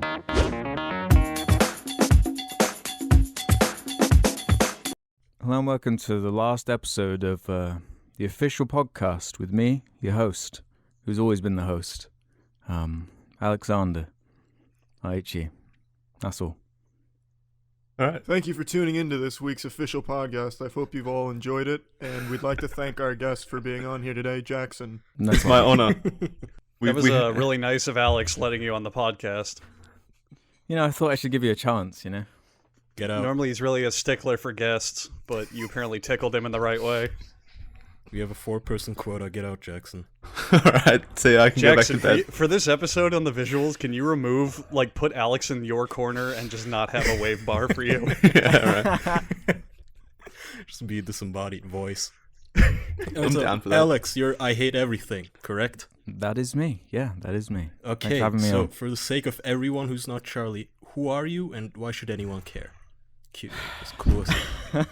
Hello and welcome to the last episode of the official podcast with me, your host, who's always been the host, Alexander. I hate you. That's all. All right. Thank you for tuning into this week's official podcast. I hope you've all enjoyed it, and we'd like to thank our guest for being on here today, Jackson. It's my honor. That was really nice of Alex letting you on the podcast. You know, I thought I should give you a chance, you know? Get out. Normally he's really a stickler for guests, but you apparently tickled him in the right way. We have a 4-person quota. Get out, Jackson. Alright, so I can Jackson, go back to bed. for this episode on the visuals, can you remove, put Alex in your corner and just not have a wave bar for you? Yeah, right. Just be a disembodied voice. I'm down for that. Alex, you're I hate everything, correct? That is me. Yeah, that is me. Thanks Okay, for having me so on. for the sake of everyone who's not Charlie, who are you and why should anyone care? Cute. Just clue us in.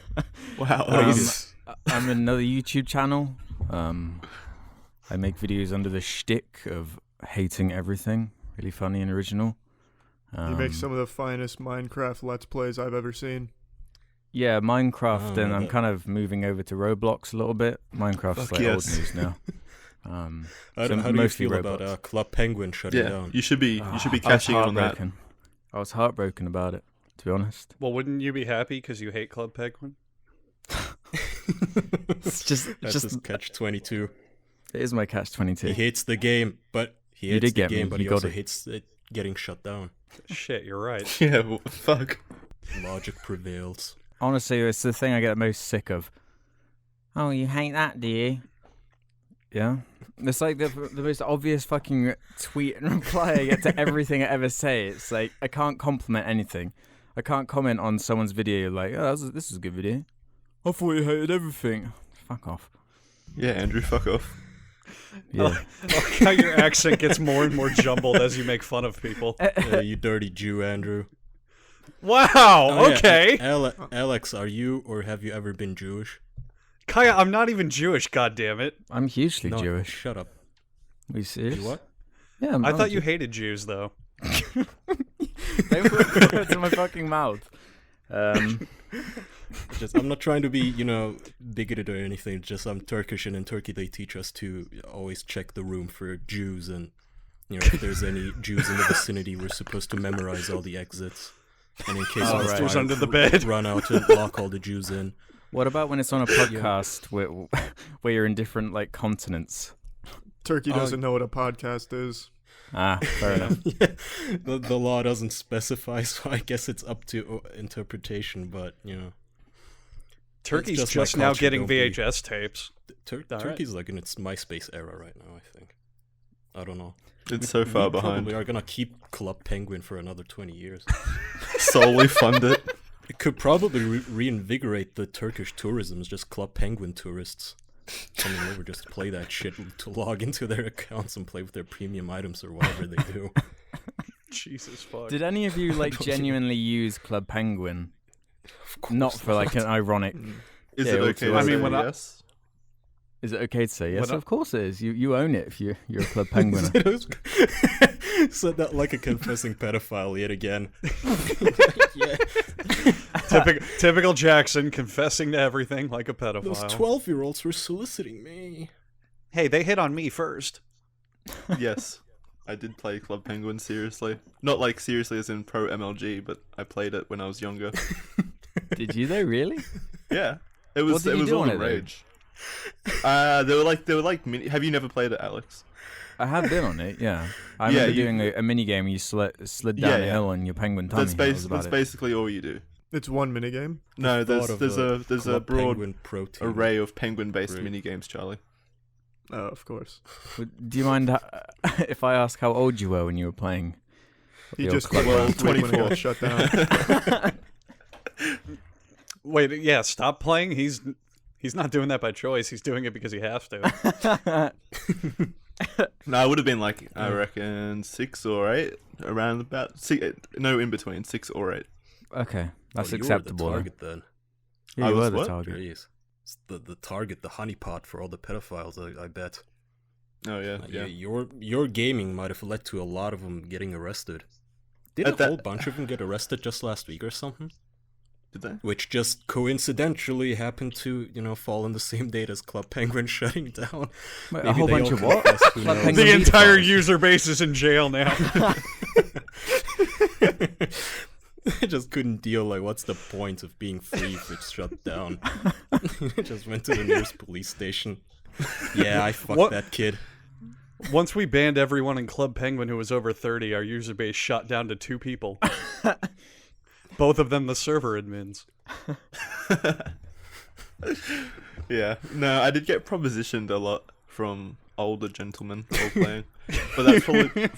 Wow. I'm another YouTube channel. I make videos under the shtick of hating everything. Really funny and original. You make some of the finest Minecraft Let's Plays I've ever seen. Yeah, Minecraft, and I'm kind of moving over to Roblox a little bit. Minecraft's old news now. How do you feel about Club Penguin shutting down? You should be cashing in on that. I was heartbroken about it, to be honest. Well, wouldn't you be happy because you hate Club Penguin? It's just catch-22. It is my catch-22. He hates the game, but he also hates it getting shut down. Shit, you're right. Yeah, well, fuck. Logic prevails. Honestly, it's the thing I get most sick of. Oh, you hate that, do you? Yeah. It's like the most obvious fucking tweet and reply I get to everything I ever say. It's like, I can't compliment anything. I can't comment on someone's video like, oh, this is a good video. I thought you hated everything. Fuck off. Yeah, Andrew, fuck off. Yeah. I like how your accent gets more and more jumbled as you make fun of people. You dirty Jew, Andrew. Wow, okay. Yeah. Alex, are you or have you ever been Jewish? Kaya, I'm not even Jewish, goddammit. I'm hugely No, Jewish. Shut up. Are you serious? You what? Yeah, I thought you hated Jews, though. Don't put words in my fucking mouth. I'm not trying to be, bigoted or anything. Just I'm Turkish, and in Turkey they teach us to always check the room for Jews, and if there's any Jews in the vicinity, we're supposed to memorize all the exits, and in case of right. fire, Under the bed, run out and lock all the Jews in. What about when it's on a podcast where you're in different continents? Turkey doesn't know what a podcast is. Ah, fair enough. Yeah, the law doesn't specify, so I guess it's up to interpretation. But Turkey's just now getting VHS tapes. Turkey's in its MySpace era right now, I think. I don't know. It's so far behind. We are gonna keep Club Penguin for another 20 years. Solely fund it. It could probably reinvigorate the Turkish tourism. It's just Club Penguin tourists coming over just to play that shit, to log into their accounts and play with their premium items or whatever they do. Jesus fuck. Did any of you genuinely use Club Penguin? Not for an ironic. Is it okay to say yes? Is it okay to say yes? Of course it is. You own it if you're a Club Penguin. Said that like a confessing pedophile yet again. Yeah. Typical Jackson, confessing to everything like a pedophile. Those 12-year-olds were soliciting me. Hey, they hit on me first. Yes. I did play Club Penguin seriously. Not seriously as in pro MLG, but I played it when I was younger. Did you though, really? Yeah. It was all the rage. They were like mini. Have you never played it, Alex? I have been on it, yeah. I remember doing a mini game where you slid down a hill on your penguin tummy. That's basically all you do. It's one mini game. No, there's a broad array of penguin-based mini games, Charlie. Oh, of course. Do you mind if I ask how old you were when you were playing? He just got 24 shut down. Wait, yeah, stop playing. He's not doing that by choice. He's doing it because he has to. No, it would have been I reckon 6 or 8, around about 6. No, in between 6 or 8. Okay, that's acceptable. You were the target then. Yeah, you were the target. Jeez. It's the target, the honeypot for all the pedophiles. I bet. Oh yeah, yeah. Your gaming might have led to a lot of them getting arrested. Didn't a whole bunch of them get arrested just last week or something? Did they? Which just coincidentally happened to, fall on the same date as Club Penguin shutting down. Wait, a whole bunch of what? The entire user base is in jail now. I just couldn't deal, what's the point of being free if it's shut down? Just went to the nearest police station. Yeah, I fucked that kid. Once we banned everyone in Club Penguin who was over 30, our user base shot down to 2 people. Both of them the server admins. Yeah. No, I did get propositioned a lot from older gentlemen role playing. But that's probably...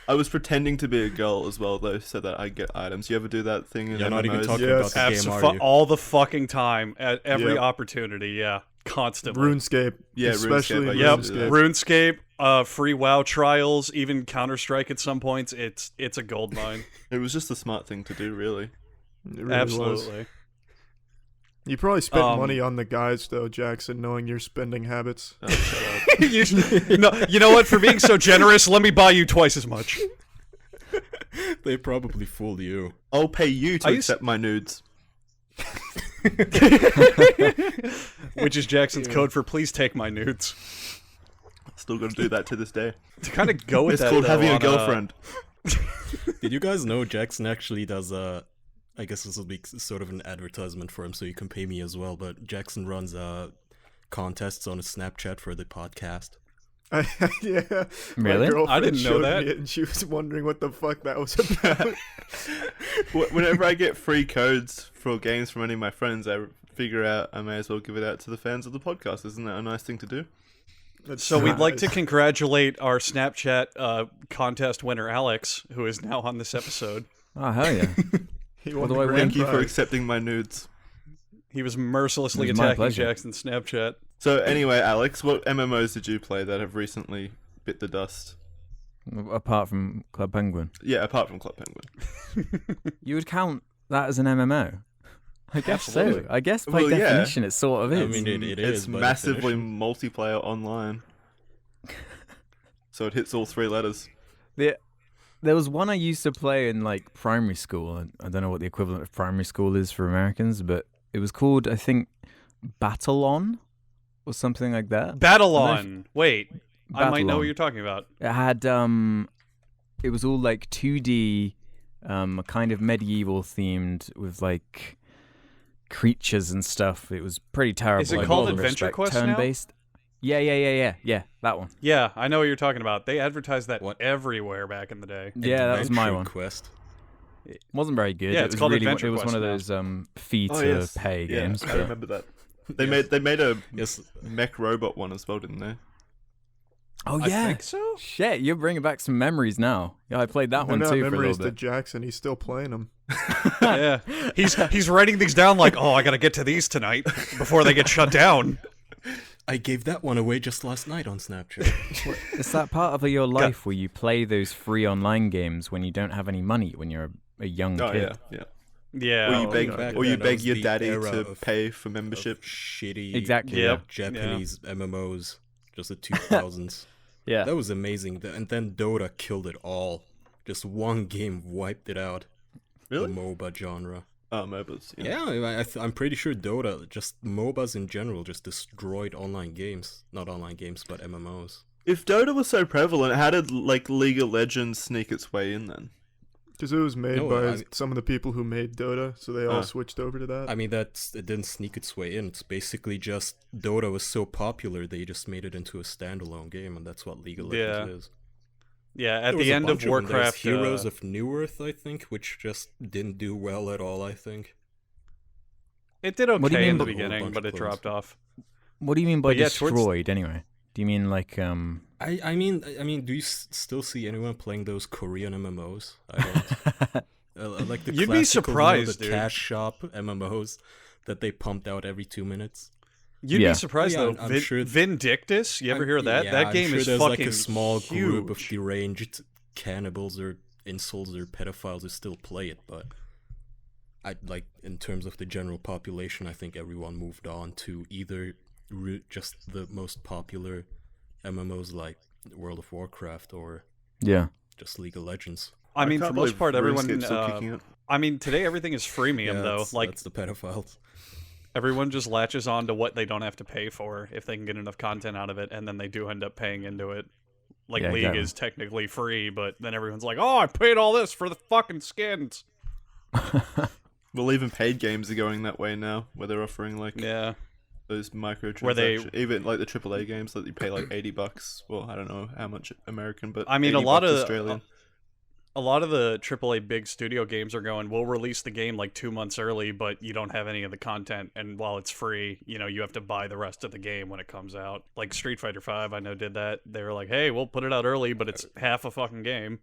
I was pretending to be a girl as well, though, so that I get items. You ever do that thing in You're MMOs? not even talking about the game, are you? All the fucking time, at every opportunity, yeah. Constantly. RuneScape. Yeah, especially RuneScape. RuneScape, free WoW trials, even Counter-Strike at some points. It's a gold mine. It was just a smart thing to do, really. It really Absolutely. was. You probably spent money on the guys, though, Jackson, knowing your spending habits. Oh, shut up. you know what? For being so generous, let me buy you twice as much. They probably fooled you. I'll pay you to accept my nudes. Which is Jackson's code for please take my nudes. Still got to do that to this day. To kind of go with It's that, called though, having a on girlfriend. Did you guys know Jackson actually does I guess this will be sort of an advertisement for him, so you can pay me as well, but Jackson runs contests on his Snapchat for the podcast. Yeah. Really? My girlfriend I didn't know showed that. me it, and she was wondering what the fuck that was about. Whenever I get free codes for games from any of my friends, I figure out I may as well give it out to the fans of the podcast. Isn't that a nice thing to do? So we'd like to congratulate our Snapchat contest winner, Alex, who is now on this episode. Oh, hell yeah. He won do the I grand Thank you for prize. accepting my nudes. He was mercilessly It was my attacking pleasure. Jackson's Snapchat. So anyway, Alex, what MMOs did you play that have recently bit the dust? Apart from Club Penguin. Yeah, apart from Club Penguin. You would count that as an MMO? I guess Absolutely. so. I guess by Well, yeah. definition it sort of is. I mean, it is It's by massively definition. multiplayer online. So it hits all 3 letters. There was one I used to play in like primary school. And I don't know what the equivalent of primary school is for Americans, but it was called, I think, Battle On or something like that. Battle On. Wait, I might know Battle what On. you're talking about. It had it was all like 2D, kind of medieval themed with like creatures and stuff. It was pretty terrible. Is it like, called all the Adventure respect. Quest now? Turn-based. Yeah, that one. Yeah, I know what you're talking about. They advertised that What? everywhere back in the day. Yeah, that was my Adventure one. Quest. It wasn't very good. Yeah, it it's was called really, Adventure It was Quest one of now. those fee to pay games. I but- remember that. They made a Yes, mech robot one as well, didn't they? Oh I yeah. think so. Shit, you're bringing back some memories now. Yeah, I played that They're one not too for a memories little to bit. Jackson. He's still playing them. Yeah, he's writing these down like, oh, I gotta get to these tonight before they get shut down. I gave that one away just last night on Snapchat. It's that part of your life where you play those free online games when you don't have any money when you're a young Oh kid. yeah. Yeah. Or you beg, back or you then, that beg was your the daddy era to of- pay for membership. Of shitty Exactly. Yep. Japanese MMOs, just the 2000s. Yeah. That was amazing. And then Dota killed it all. Just one game wiped it out. Really? The MOBA genre. Oh, MOBAs. Yeah, I'm pretty sure Dota, just MOBAs in general, just destroyed online games. Not online games, but MMOs. If Dota was so prevalent, how did like League of Legends sneak its way in then? Because it was made No, by I mean- some of the people who made Dota, so they all switched over to that. I mean, it didn't sneak its way in. It's basically just Dota was so popular, they just made it into a standalone game, and that's what League of Legends is. Yeah, at There was the a end of bunch them. There's Warcraft, Heroes of New Earth, I think, which just didn't do well at all, I think. it did What do you okay mean in the by- beginning, bunch but of it clones. dropped off. What do you mean by But yeah, towards- destroyed anyway? Do you mean like I mean, do you still see anyone playing those Korean MMOs? I don't. Like the You'd be classical, surprised, the dude. cash shop MMOs that they pumped out every 2 minutes. You'd Yeah. be surprised Oh, yeah, though. I'm sure- Vindictus, you ever hear of that? Yeah, That game I'm sure is there's fucking like a small group of huge. deranged cannibals or insults or pedophiles who still play it, but I like in terms of the general population, I think everyone moved on to either just the most popular MMOs like World of Warcraft or yeah? just League of Legends. I mean, for can't most believe part, everyone. RuneScape's still kicking it. I mean, today everything is freemium Yeah, though. that's, Like that's the pedophiles. everyone just latches on to what they don't have to pay for if they can get enough content out of it, and then they do end up paying into it. Like Yeah, League exactly. is technically free, but then everyone's like, "Oh, I paid all this for the fucking skins." Well, even paid games are going that way now, where they're offering like Yeah. those microtransactions. Where they- even like the AAA games that you pay like $80. Well, I don't know how much American, but I mean, a 80 lot bucks of Australian. a lot of the AAA big studio games are going, we'll release the game like 2 months early, but you don't have any of the content. And while it's free, you know, you have to buy the rest of the game when it comes out. Like Street Fighter V, I know did that. They were like, hey, we'll put it out early, but it's half a fucking game.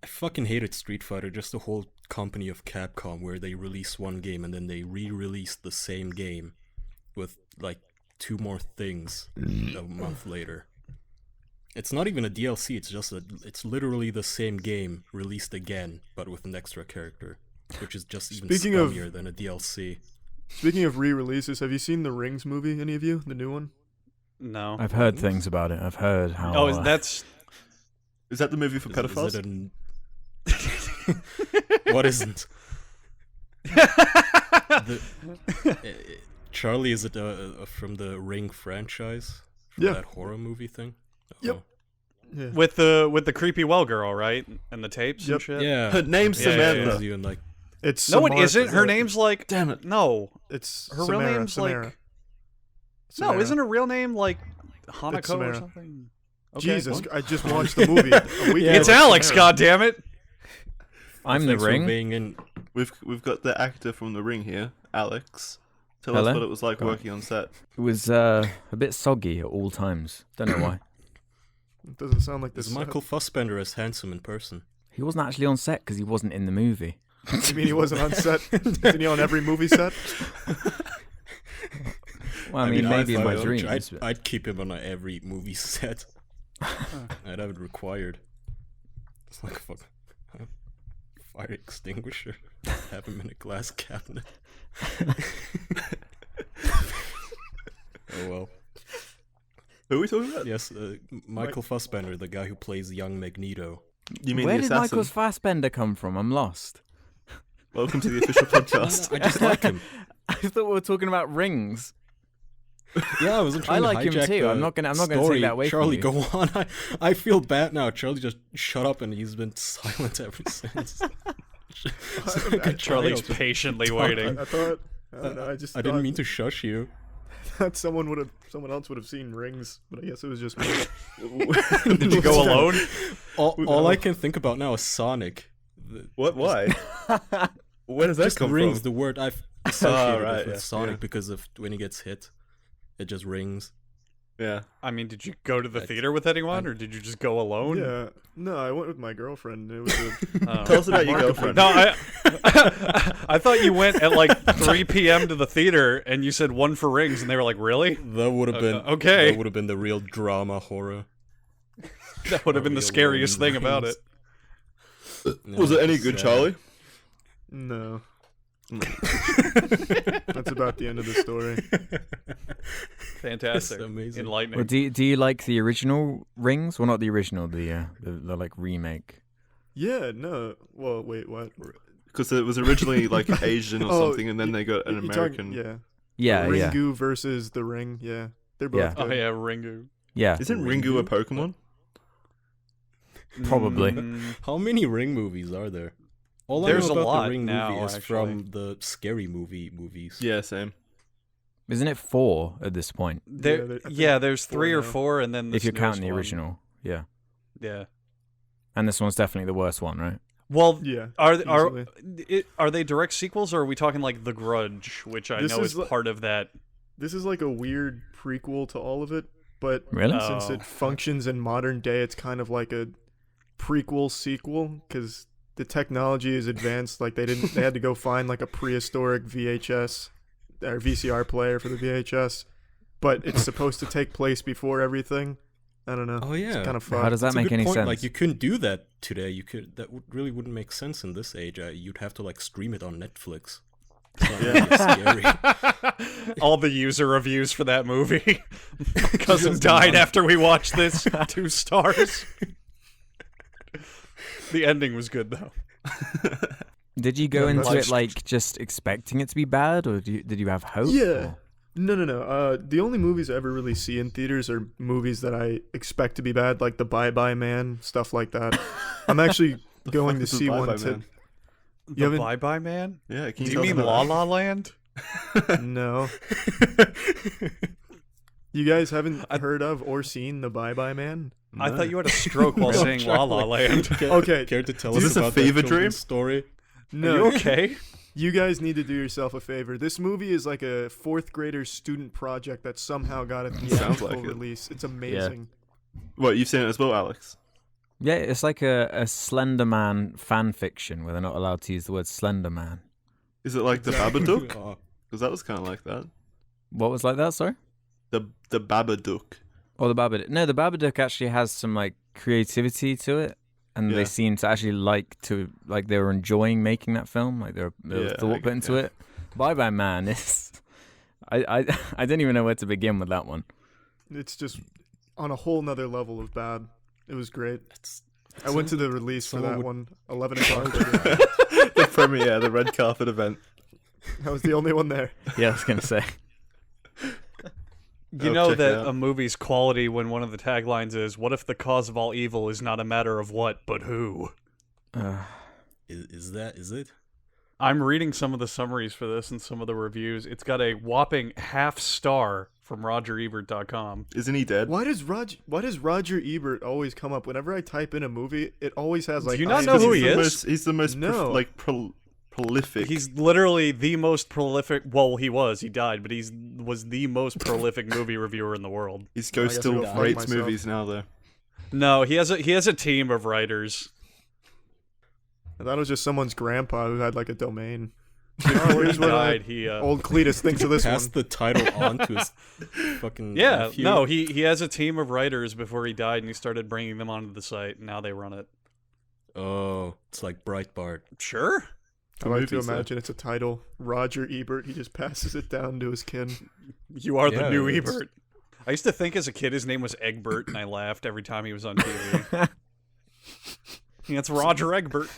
I fucking hated Street Fighter, just the whole company of Capcom where they release one game and then they re-release the same game with like 2 more things a month later. It's not even a DLC, it's literally the same game released again, but with an extra character, which is just even Speaking of- scummier than a DLC. Speaking of re-releases, have you seen the Rings movie? Any of you? The new one? No. I've heard things about it. I've heard how. Oh, that's... Is that the movie for Is pedophiles? it what isn't? Charlie, is it from the Ring franchise? From Yeah. that horror movie thing? Yep. Oh. Yeah. with the creepy well girl, right? And the tapes and Yep. shit? Yeah. Her name's Yeah, yeah, Samantha. Shows you in, like, It's No, it Samara- isn't. Her name's like... Damn it. No. It's Her real Samara, name's Samara. like... Samara. No, isn't her real name like Hanako or Samara. something? Okay. Jesus, I just watched the movie a week Yeah, It's ago. Alex, Samara. goddammit! I'm the thanks for ring. being in. We've got the actor from The Ring here, Alex. Tell Hello? us what it was like Go on. working on set. It was a bit soggy at all times. Don't know why. It doesn't sound like this. Is Michael Fassbender as handsome in person? He wasn't actually on set because he wasn't in the movie. You mean he wasn't on set? Isn't he on every movie set? Well, I mean, maybe in if my I owned- dreams. but- I'd keep him on every movie set. I'd have it required. It's like fuck. Fire extinguisher. Have him in a glass cabinet. Oh well. Who are we talking about? Yes, Michael Fassbender, the guy who plays young Magneto. You mean Where the did assassin? Michael Fassbender come from? I'm lost. Welcome to the official podcast. I just like him. I thought we were talking about rings. Yeah, I wasn't trying I like to him hijack too. the I'm not gonna take story. that away from Charlie, you. go on. I feel bad now. Charlie just shut up and he's been silent ever since. Charlie's patiently waiting. I thought. I don't know. I just. I didn't mean to shush you. Thought someone else would have seen Rings, but I guess it was just me. Did you go alone? All I can think about now is Sonic. What? Why? Where does that Just come rings, from? the word I've associated right, with yeah, Sonic yeah. because of when he gets hit, it just rings. Yeah. I mean, did you go to the theater with anyone, or did you just go alone? Yeah. No, I went with my girlfriend. It was a, Oh. Tell us about your girlfriend. No, I thought you went at like 3 p.m. to the theater, and you said one for Rings, and they were like, really? That would have been okay. That would have been the real drama horror. That would have been the Real scariest Lord thing about Rings. it. Was it any good, Charlie? no. That's about the end of the story. Fantastic. That's amazing. Enlightening. Well, do you like the original rings? Well, not the original, the like remake. Yeah. No. Well, wait. What? Because it was originally like Asian or something, and then they got an You American. yeah. Yeah, yeah, Ringu versus the Ring. Yeah. They're both. Yeah. Oh good. yeah, Ringu. yeah. Isn't Ringu a Pokemon? Probably. How many Ring movies are there? All There's I know a about lot the Ring now, movie is actually. from the Scary Movie movies. Yeah, same. Isn't it 4 at this point? There, I think yeah, there's four 3 or now. 4, and then If this you're counting newest the one. original, yeah. Yeah. And this one's definitely the worst one, right? Well, Yeah. are they direct sequels, or are we talking like The Grudge, which I This know is is li- part of that? This is like a weird prequel to all of it, but Really? since Oh. it functions in modern day, it's kind of like a prequel sequel because the technology is advanced. Like they had to go find like a prehistoric VHS or VCR player for the VHS, but it's supposed to take place before everything. I don't know. Oh yeah. It's kind of How fun. does that That's a make good any point. sense? Like you couldn't do that today. Really wouldn't make sense in this age. You'd have to like stream it on Netflix. It's not really scary. All the user reviews for that movie. My cousin died after we watched this. 2 stars. The ending was good though. Did you go Yeah, into that's- it like just expecting it to be bad, or did you have hope? Yeah. or- No. The only movies I ever really see in theaters are movies that I expect to be bad, like The Bye Bye Man, stuff like that. I'm actually going to Fuck is the see one Bye-Bye to. Man? The haven't- Bye Bye Man? Yeah, can Do you you tell us mean about La that? La Land? No. You guys haven't heard of or seen The Bye Bye Man? I No. thought you had a stroke while saying La La Land. Okay. Care to tell Is us this a about that fever dream? children's story? No. Are you okay? You guys need to do yourself a favor. This movie is like a fourth grader student project that somehow got a Sounds theatrical like it. release. It's amazing. What, you've seen it as well, Alex? Yeah, it's like a Slender Man fan fiction where they're not allowed to use the word Slender Man. Is it like the Babadook? Oh, Because that was kind of like that. What was like that? Sorry. The Babadook. Or the Babadook. No, the Babadook actually has some like creativity to it, and Yeah. they seem to actually like they were enjoying making that film. Like there was Yeah, thought put into yeah. it. Bye Bye Man is. I don't even know where to begin with that one. It's just on a whole nother level of bad. It was great. it's, I went to the release for someone that would- one, 11 o'clock. The premiere, the red carpet event. I was the only one there. Yeah, I was gonna say. You Oh, know check it that out. a movie's quality when one of the taglines is, "What if the cause of all evil is not a matter of what, but who?" is it? I'm reading some of the summaries for this and some of the reviews. It's got a whopping half star from RogerEbert.com. Isn't he dead? Why does Roger Ebert always come up? Whenever I type in a movie, it always has like. Do you not IMDb. know who He's he the is? He's the most No. prolific. He's literally the most prolific. Well, he died, but was the most prolific movie reviewer in the world. His I ghost guess still I'll find rates myself. movies now, though. No, he has a team of writers. I thought it was just someone's grandpa who had like a domain. Before he Here's what died, he Old Cletus thinks of this Pass one. the title on to his fucking yeah, nephew. no, he has a team of writers before he died, and he started bringing them onto the site, and now they run it. Oh, it's like Breitbart. Sure. I like to movies, though. imagine it's a title. Roger Ebert. He just passes it down to his kin. You are the Yeah, new it's- Ebert. I used to think as a kid his name was Egbert, and I laughed every time he was on TV. Yeah, it's Roger Egbert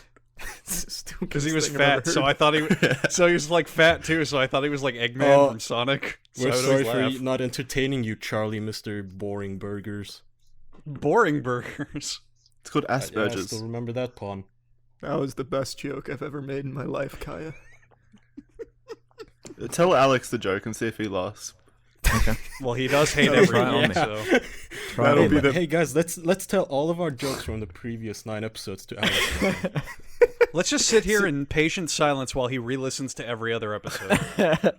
because he was fat, so I thought he. So he was like fat too, so I thought he was like Eggman Oh, from Sonic. So We're I would sorry always for laugh. not entertaining you, Charlie, Mr. Boring Burgers. Boring burgers. It's called I Asperger's. still remember that pawn. That was the best joke I've ever made in my life, Kaya. Tell Alex the joke and see if he laughs. Well, he does hate That'll everyone. be- So That'll Right. be the. Hey guys, let's tell all of our jokes from the previous 9 episodes to Alex. let's just sit here in patient silence while he re-listens to every other episode.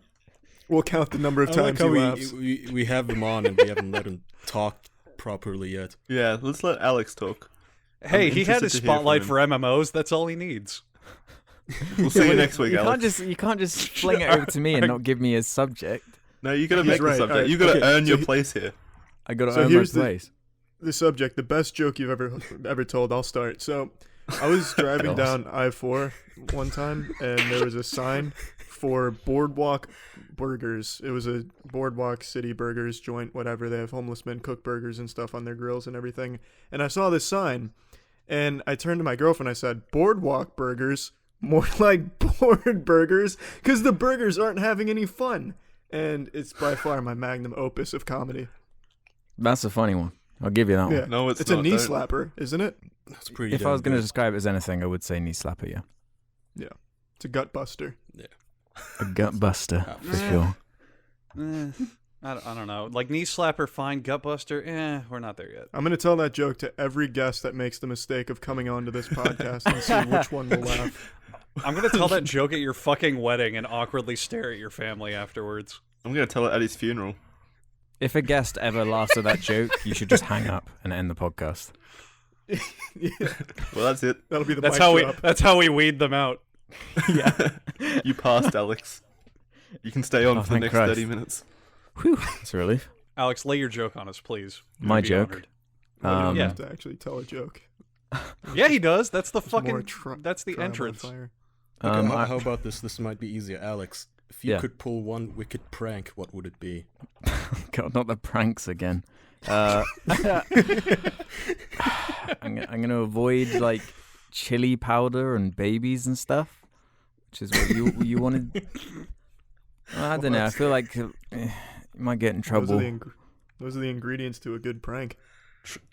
We'll count the number of I like times how he laughs. we have him on and we haven't let him talk properly yet. Yeah, let's let Alex talk. Hey, I'm he had interested his to hear from spotlight him. for MMOs. That's all he needs. We'll see you next week, You Alex. can't just fling it over to me and not give me his subject. No, you gotta He's make right. the subject. Alright, You gotta okay, earn so your he- place here. I got to So earn my here's the- place. The subject, the best joke you've ever told. I'll start. So, I was driving down I-4 one time, and there was a sign for Boardwalk Burgers. It was a Boardwalk City Burgers joint, whatever. They have homeless men cook burgers and stuff on their grills and everything. And I saw this sign, and I turned to my girlfriend. I said, "Boardwalk Burgers, more like board burgers, because the burgers aren't having any fun." And it's by far my magnum opus of comedy. That's a funny one. I'll give you that Yeah, one. No, it's a not, knee don't. slapper, isn't it? That's pretty. If I damn was going to good. describe it as anything, I would say knee slapper, yeah. It's a gut buster. A gut buster, for sure. I don't know. Like knee slapper, fine. Gut buster, we're not there yet. I'm going to tell that joke to every guest that makes the mistake of coming onto this podcast and see which one will laugh. I'm gonna tell that joke at your fucking wedding and awkwardly stare at your family afterwards. I'm gonna tell it at his funeral. If a guest ever laughs at that joke, you should just hang up and end the podcast. Well, that's it. That'll be the That's mic how drop. that's how we weed them out. You passed, Alex. You can stay on Oh, for the thank next Christ. 30 minutes. Whew, it's a relief. Alex, lay your joke on us, please. My We'd be joke? honored. You don't Yeah. have to actually tell a joke. Yeah, he does. That's the It's more fucking. tri- That's the trial by entrance. fire. Okay, how, I- how about this? This might be easier, Alex. If you Yeah. could pull one wicked prank, what would it be? God, not the pranks again. I'm going to avoid like chili powder and babies and stuff, which is what you wanted. Well, I don't know. I feel like you might get in trouble. Those are the ingredients to a good prank.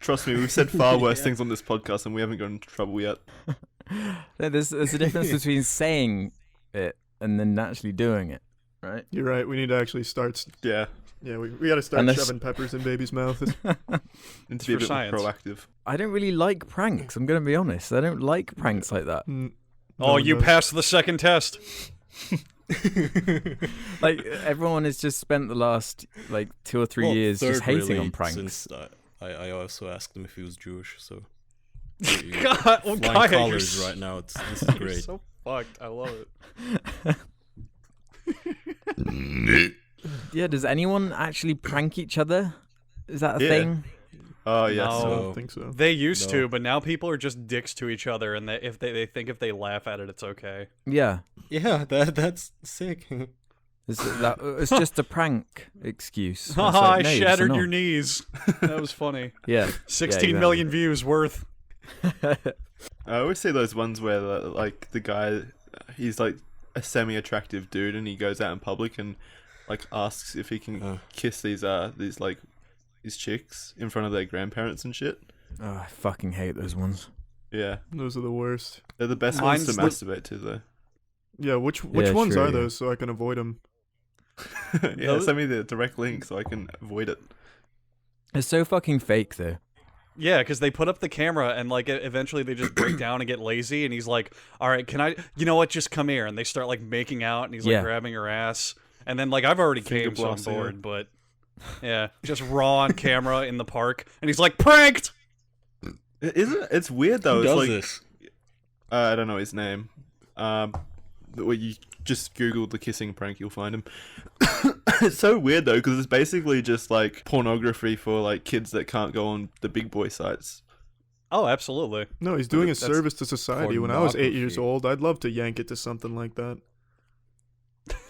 Trust me, we've said far worse things on this podcast, and we haven't gotten into trouble yet. There's a difference between saying it and then actually doing it, right? You're right. We need to actually start. Yeah, Yeah, we got to start shoving peppers in babies' mouths. need to be a bit science. more proactive. I don't really like pranks. I'm gonna be honest. I don't like pranks like that. Oh, you passed the second test. Like everyone has just spent the last like 2 or 3 years just third, hating really, on pranks. Since I also asked him if he was Jewish, so God, flying Kaya, you're colors right now. This is You're great. so fucked. I love it. Yeah, does anyone actually prank each other? Is that a Yeah. thing? Oh yes. No. I So- don't think so. They used No. to, but now people are just dicks to each other, and they think if they laugh at it, it's okay. Yeah. Yeah, that's sick. It's just a prank excuse. It's Haha, like, I no, it's shattered not. your knees. That was funny. Yeah. 16 million views worth. I always see those ones where like the guy, he's like a semi-attractive dude, and he goes out in public and like asks if he can kiss these like these chicks in front of their grandparents and shit. Oh, I fucking hate those ones. Yeah, Those are the worst. they're the best Mine's ones to masturbate to, though. Yeah, which Yeah, ones sure, are yeah. those so I can avoid them? Yeah, Those- send me the direct link so I can avoid it. It's so fucking fake though. Yeah, because they put up the camera, and like eventually they just break down and get lazy, and he's like, "All right, can I? You know what? Just come here." And they start like making out, and he's like Yeah. grabbing her ass, and then like I've already Finger came, so I'm blasting her. bored. But yeah, just raw on camera in the park, and he's like, "Pranked." Isn't it? It's weird though. Who It's does like this? I don't know his name. Where you just Google the kissing prank, you'll find him. It's so weird though, because it's basically just like pornography for like kids that can't go on the big boy sites. Oh, absolutely. No, he's doing a That's service to society. When I was 8 years pornography. old, I'd love to yank it to something like that.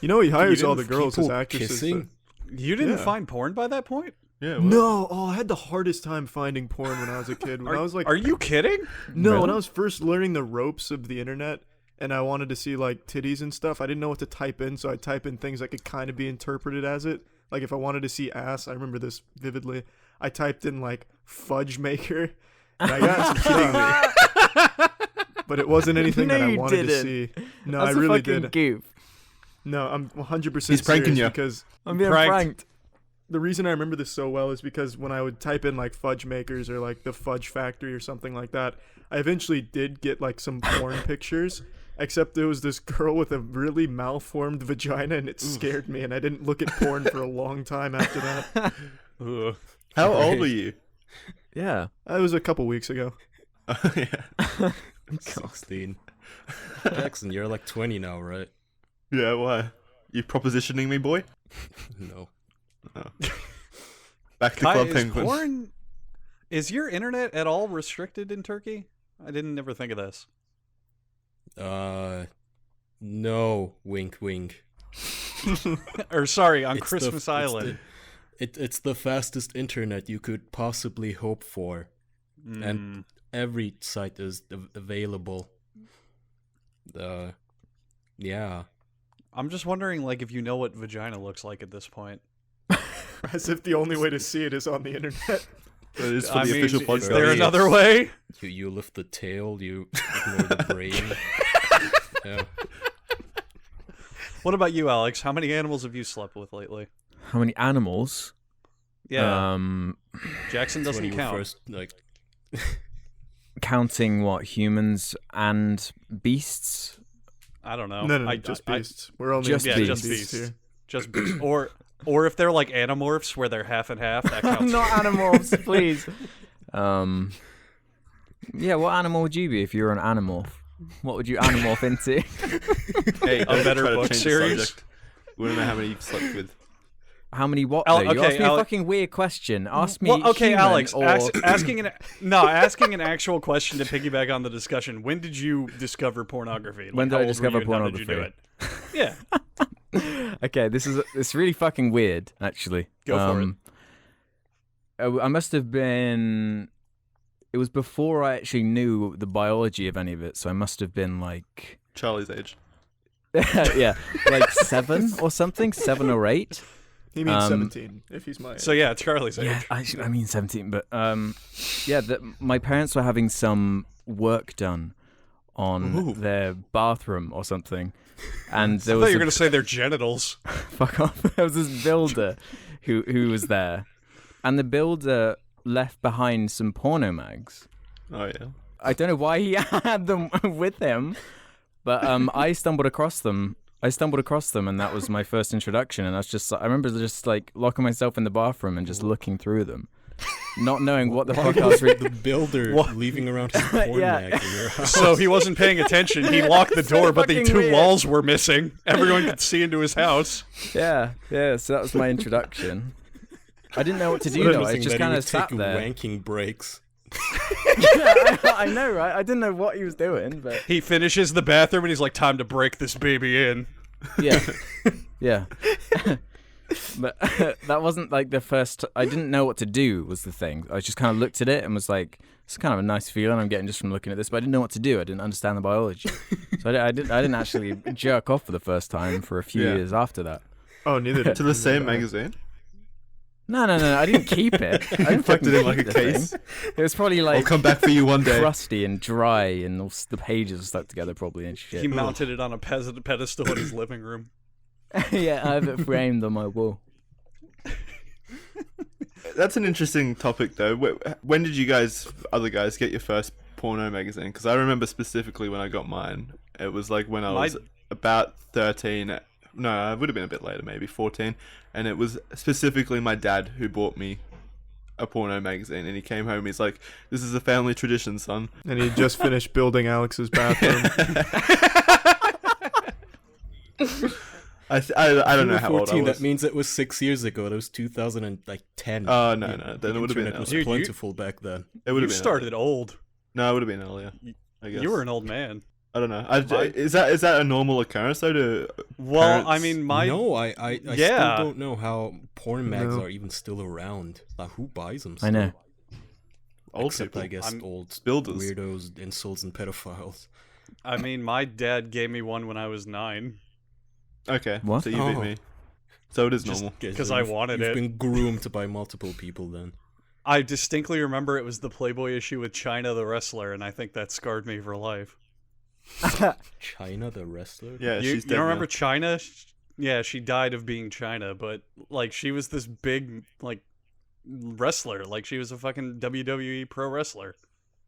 You know, he hires all the didn't girls as people actresses. kissing? You didn't Yeah. find porn by that point? Yeah. What? No, oh, I had the hardest time finding porn when I was a kid. When I was like, Are you kidding? no, when Really? I was first learning the ropes of the internet, and I wanted to see like titties and stuff, I didn't know what to type in, so I type in things that could kind of be interpreted as it. Like if I wanted to see ass, I remember this vividly. I typed in like fudge maker, and I got some stuff, but it wasn't anything No, that I you wanted to didn't. see. No, That's I really a fucking did. goof. No, I'm 100% He's pranking serious you. because I'm being Pranked. pranked. the reason I remember this so well is because when I would type in like fudge makers or like the fudge factory or something like that, I eventually did get like some porn pictures, except there was this girl with a really malformed vagina and it scared me and I didn't look at porn for a long time after that. Ugh. How old are you? Yeah. That was a couple weeks ago. Yeah. 16. Jackson, you're like 20 now, right? Yeah. Why? You propositioning me, boy? No. Back to Kai, Club is Penguin. porn? Is your internet at all restricted in Turkey? I didn't ever think of this. No. Wink, wink. Or sorry, on It's Christmas Island. It's the fastest internet you could possibly hope for. And every site is available. Yeah. I'm just wondering, like, if you know what vagina looks like at this point. As if the only way to see it is on the internet. That is for I the mean, official is podcast. there another way? You lift the tail, you ignore the brain. Yeah. What about you, Alex? How many animals have you slept with lately? How many animals? Yeah, Um, Jackson That's doesn't when you were count. first, like, counting what, humans and beasts? I don't know. No, I- just I- beasts. We're only Just interested in beasts. beasts here. Just beasts. Or if they're like animorphs where they're half and half, that counts. Not animals, please. Yeah, what animal would you be if you were an animorph? What would you animorph into? Hey, don't better try to book change the series? subject. We don't know how many you've slept with. How many what? Al- though? You okay, asked me Al- a fucking weird question. Ask me. Well, okay, human Alex, or... asking an actual question to piggyback on the discussion. When did you discover pornography? Like, When did how I old were discover you and how did you do it? Yeah, Okay, it's really fucking weird, actually. Go for it. I must have been it was before I actually knew the biology of any of it, so I must have been like Charlie's age. yeah, like 7 or something, 7 or 8. He means 17, if he's my age. So yeah, Charlie's age. Yeah, I mean 17, but yeah, my parents were having some work done on their bathroom or something, and there I was thought you were gonna say their genitals. fuck off. There was this builder who was there, and the builder left behind some porno mags. Oh yeah. I don't know why he had them with him, but I stumbled across them, and that was my first introduction. And I remember just like locking myself in the bathroom and just looking through them, not knowing what the fuck I was reading. The builder leaving around his porn mag in your house. So he wasn't paying attention. He locked the door, but the fucking 2 weird. walls were missing. Everyone could see into his house. Yeah. So that was my introduction. I didn't know what to do though. I Interesting just that he kind of would sat take there. wanking breaks. Yeah, I know, right? I didn't know what he was doing, but He finishes the bathroom and he's like, "Time to break this baby in." yeah, yeah. But that wasn't like the first. I didn't know what to do. Was the thing. I just kind of looked at it and was like, "It's kind of a nice feeling I'm getting just from looking at this." But I didn't know what to do. I didn't understand the biology, so I didn't actually jerk off for the first time for a few Yeah. years after that. Oh, neither did To the same magazine. No. I didn't keep it. I didn't Kept it in fucking like a keep the thing. case. It was probably I'll like come back for you one day. crusty and dry, and all the pages were stuck together probably and shit. He mounted it on a pedestal in his living room. Yeah, I have it framed on my wall. That's an interesting topic, though. When did you other guys, get your first porno magazine? Because I remember specifically when I got mine. It was like when I was about 13. No, it would have been a bit later, maybe 14. And it was specifically my dad who bought me a porno magazine. And he came home, he's like, "This is a family tradition, son." And he just finished building Alex's bathroom. I don't know how old I 14, was. that means it was 6 years ago. That was 2010. Oh, no. Then it would have been Internet was earlier. plentiful back then. It would You have been started old. No, it would have been earlier, I guess. You were an old man. I don't know. Is that a normal occurrence, though, to Well, parents? I mean, No, I Yeah. still don't know how porn mags No. are even still around. Like, who buys them? I know. Old Except, people. I guess, I'm- old builders. weirdos, insults, and pedophiles. I mean, my dad gave me one when I was 9. Okay, What? so you beat Oh. me. So it is Just- normal. Okay, 'Cause so I you've- wanted you've it. been groomed by multiple people then. I distinctly remember it was the Playboy issue with China the wrestler, and I think that scarred me for life. China the wrestler? Yeah, You she's dead don't now. remember China? Yeah, she died of being China, but like she was this big like wrestler, like she was a fucking WWE pro wrestler.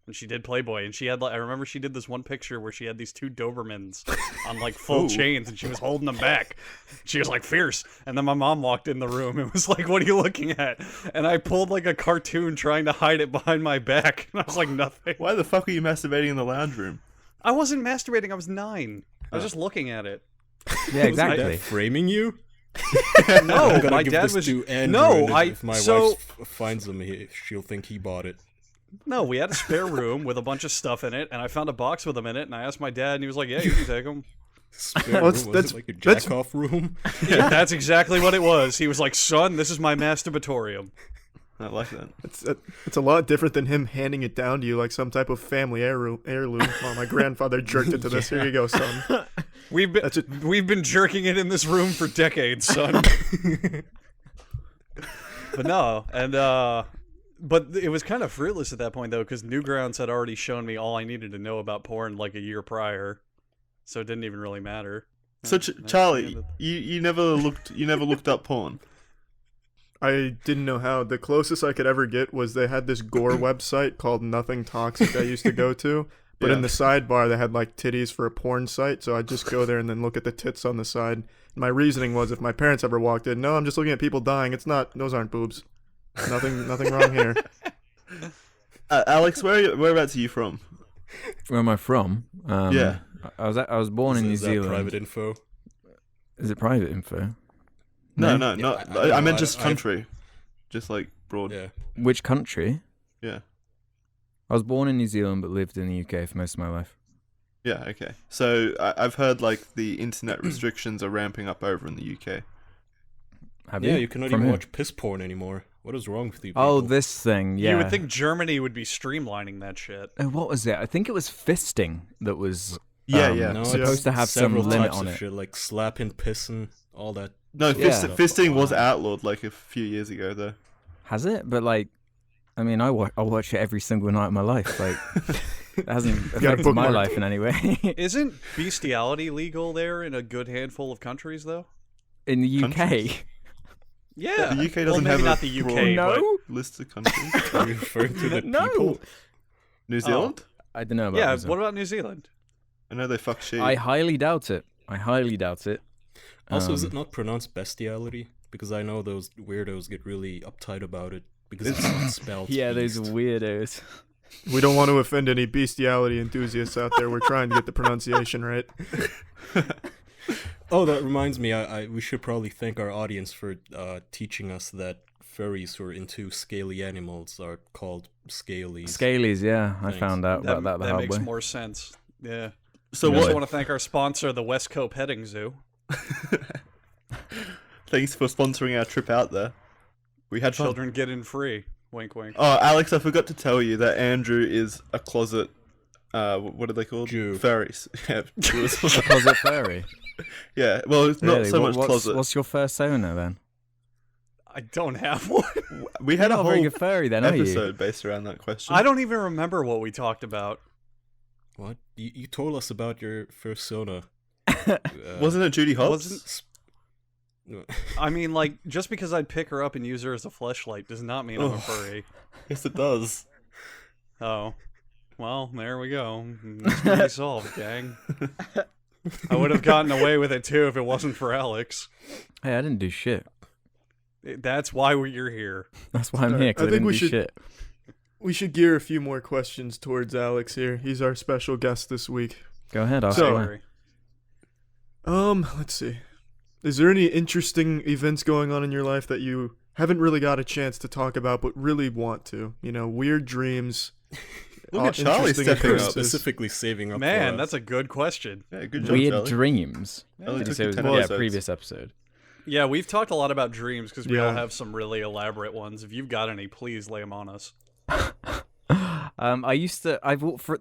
And she did Playboy, and she had like I remember she did this one picture where she had these 2 Dobermans on like full Ooh. chains, and she was holding them back. She was like fierce, and then my mom walked in the room and was like, "What are you looking at?" And I pulled like a cartoon trying to hide it behind my back, and I was like, "Nothing." Why the fuck are you masturbating in the lounge room? I wasn't masturbating. I was 9. I was Oh. just looking at it. Yeah, Was my dad exactly. framing you? No, I'm gonna my give dad this was to Andrew, no. and if my so wife finds them, she'll think he bought it. no. We had a spare room with a bunch of stuff in it, and I found a box with them in it, and I asked my dad, and he was like, "Yeah, you can take them." Spare Well, room? that's- Was that's- it like a that's- jack-off room? Yeah, that's exactly what it was. He was like, "Son, this is my masturbatorium." I like that. It's a lot different than him handing it down to you like some type of family heirloom. Well, my grandfather jerked into this. Here you go, son. We've been jerking it in this room for decades, son. But no, and but it was kind of fruitless at that point though, because Newgrounds had already shown me all I needed to know about porn like a year prior, so it didn't even really matter. So That's the Charlie, end of- you never looked up porn. I didn't know how. The closest I could ever get was they had this gore website called Nothing Toxic I used to go to. But Yeah. in the sidebar, they had like titties for a porn site. So I'd just go there and then look at the tits on the side. My reasoning was if my parents ever walked in, no, I'm just looking at people dying. It's not, those aren't boobs. Nothing wrong here. Alex, whereabouts are you from? Where am I from? Yeah. I was born in New Is that Zealand. private info? Is it private info? No, No? not. I don't I know, meant just I've- country, just like broad. Yeah. Which country? Yeah. I was born in New Zealand but lived in the UK for most of my life. Yeah. Okay. So I've heard like the internet restrictions are ramping up over in the UK. Have Yeah, you? you cannot From even who? watch piss porn anymore. What is wrong with you people? Oh, this thing. Yeah. You would think Germany would be streamlining that shit. Oh, what was it? I think it was fisting that was. Yeah, um, yeah. No, supposed it's to have some several limit types on of it. shit, like slapping, pissing, all that. No, Yeah. fisting was outlawed like a few years ago, though. Has it? But like, I mean, I watch it every single night of my life. Like, it hasn't got a affected my bookmark. life in any way. Isn't bestiality legal there in a good handful of countries, though? In the UK, Countries? Yeah. The UK well, doesn't maybe have not a the UK. broad no, list of countries. Are you referring to the no. people? New Zealand? I don't know But, about. yeah. New What about New Zealand? I know they fuck sheep. I highly doubt it. Also, is it Um, not pronounced bestiality? Because I know those weirdos get really uptight about it because it's not spelled. Yeah, those beast. weirdos. We don't want to offend any bestiality enthusiasts out there. We're trying to get the pronunciation right. Oh, that reminds me. We should probably thank our audience for teaching us that furries who are into scaly animals are called scalies. Scalies, yeah, I Thanks. found out about that the hard makes way. more sense. Yeah. So We what? also want to thank our sponsor, the Westco Petting Zoo. Thanks for sponsoring our trip out there. We had fun. Children get in free. Wink, wink. Oh, Alex, I forgot to tell you that Andrew is a closet. What are they called? Jew. Furries. Yeah, Jew as well. Closet furry. Yeah, well, it's not Really? so much what's, closet. What's your persona then? I don't have one. We had You're a not a very whole good furry then, are you? episode based around that question. I don't even remember what we talked about. What? You told us about your persona. Wasn't it Judy Hobbs? Wasn't- I mean, like, just because I'd pick her up and use her as a fleshlight does not mean I'm a Oh. furry. Yes, it does. Oh. Well, there we go. Mystery solved, gang. I would have gotten away with it too if it wasn't for Alex. Hey, I didn't do shit. That's why you're here. That's why I'm here, because I I, think didn't we do should- shit. We should gear a few more questions towards Alex here. He's our special guest this week. Go ahead, ask So- away. Let's see. Is there any interesting events going on in your life that you haven't really got a chance to talk about but really want to? You know, weird dreams. Look at Charlie interesting stepping up. occurrences. specifically saving up. Man, for that's a good question. Yeah, good job, Weird Charlie. dreams. Only Did you took say you it was 10 yeah, episodes. previous episode. Yeah, we've talked a lot about dreams because we all Yeah. have some really elaborate ones. If you've got any, please lay them on us.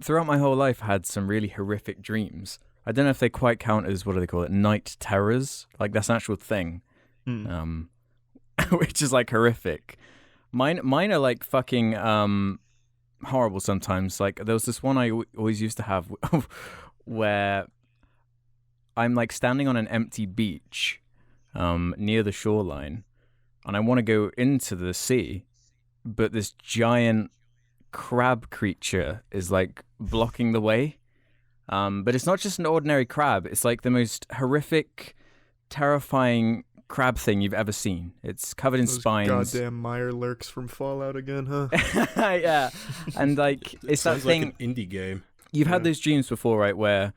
Throughout my whole life, had some really horrific dreams. I don't know if they quite count as, what do they call it, night terrors. Like, that's an actual thing. Hmm. Which is like horrific. Mine are like fucking horrible sometimes. Like, there was this one I always used to have where I'm like standing on an empty beach near the shoreline, and I want to go into the sea, but this giant crab creature is like blocking the way. But it's not just an ordinary crab. It's like the most horrific, terrifying crab thing you've ever seen. It's covered in Those spines. goddamn Meyer lurks from Fallout again, huh? Yeah, and like it it's that sounds thing. like an indie game. You've had Yeah. those dreams before, right? Where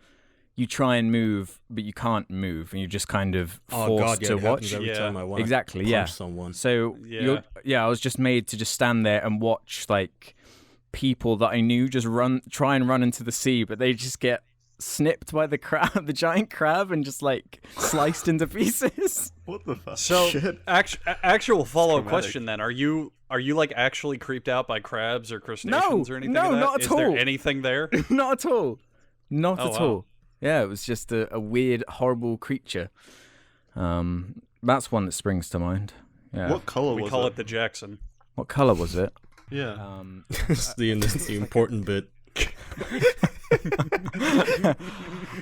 you try and move, but you can't move, and you're just kind of Oh forced god, yeah, to it watch. happens every Yeah. time I want Exactly, punch yeah. someone. So Yeah. I was just made to just stand there and watch like people that I knew just try and run into the sea, but they just get snipped by the crab, the giant crab, and just like sliced into pieces. What the fuck? So, Shit. actual follow-up traumatic. question then: Are you like actually creeped out by crabs or crustaceans or anything? no, like that? not at Is all. there anything there? Not at all. Not Oh, at wow. all. Yeah, it was just a weird, horrible creature. That's one that springs to mind. Yeah. What color We was call it? it the Jackson. What color was it? Yeah. That's the important bit.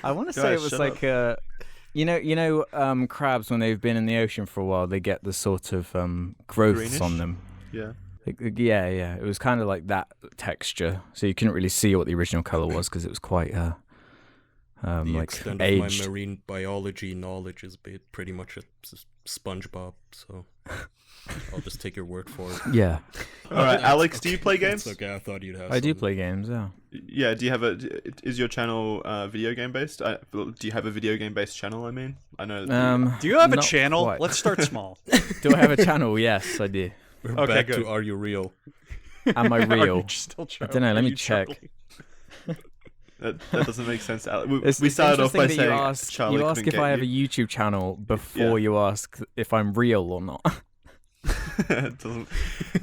I want to say Guys, it was shut like crabs when they've been in the ocean for a while, they get the sort of growths Greenish? on them. Yeah. Yeah. It was kind of like that texture, so you couldn't really see what the original color was because it was quite The like extent aged. of my marine biology knowledge is pretty much a SpongeBob, so I'll just take your word for it. Yeah, All right, Alex, do you play games? It's okay, I thought you'd have. I do something. play games. Yeah. Yeah. Do you have is your channel video game based? Do you have a video game based channel? I mean, I know. Do you have a not channel? quite. Let's start small. Do I have a channel? Yes, I do. We're Okay, back good. to Are You Real? Am I Are you real? still I don't know, let are me you check. Charlie? That doesn't make sense. We It's started off by interesting that saying Charlie you ask couldn't if I get have a you. YouTube channel before you ask if I'm real or not.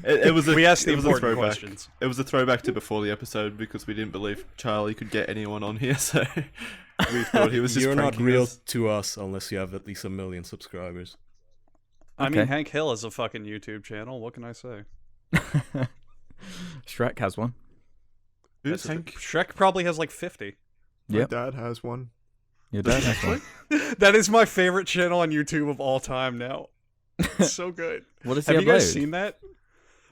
It was We asked the it was a important throwback. questions. It was a throwback to before the episode because we didn't believe Charlie could get anyone on here, so we thought he was just You're not pranking real us. to us unless you have at least 1 million subscribers. I mean, Okay. Hank Hill has a fucking YouTube channel. What can I say? Shrek has one. Who's Hank? Shrek probably has like 50. My Yep. dad has one. Your dad has one. That is my favorite channel on YouTube of all time now. It's so good. What does he Have you guys upload? seen that?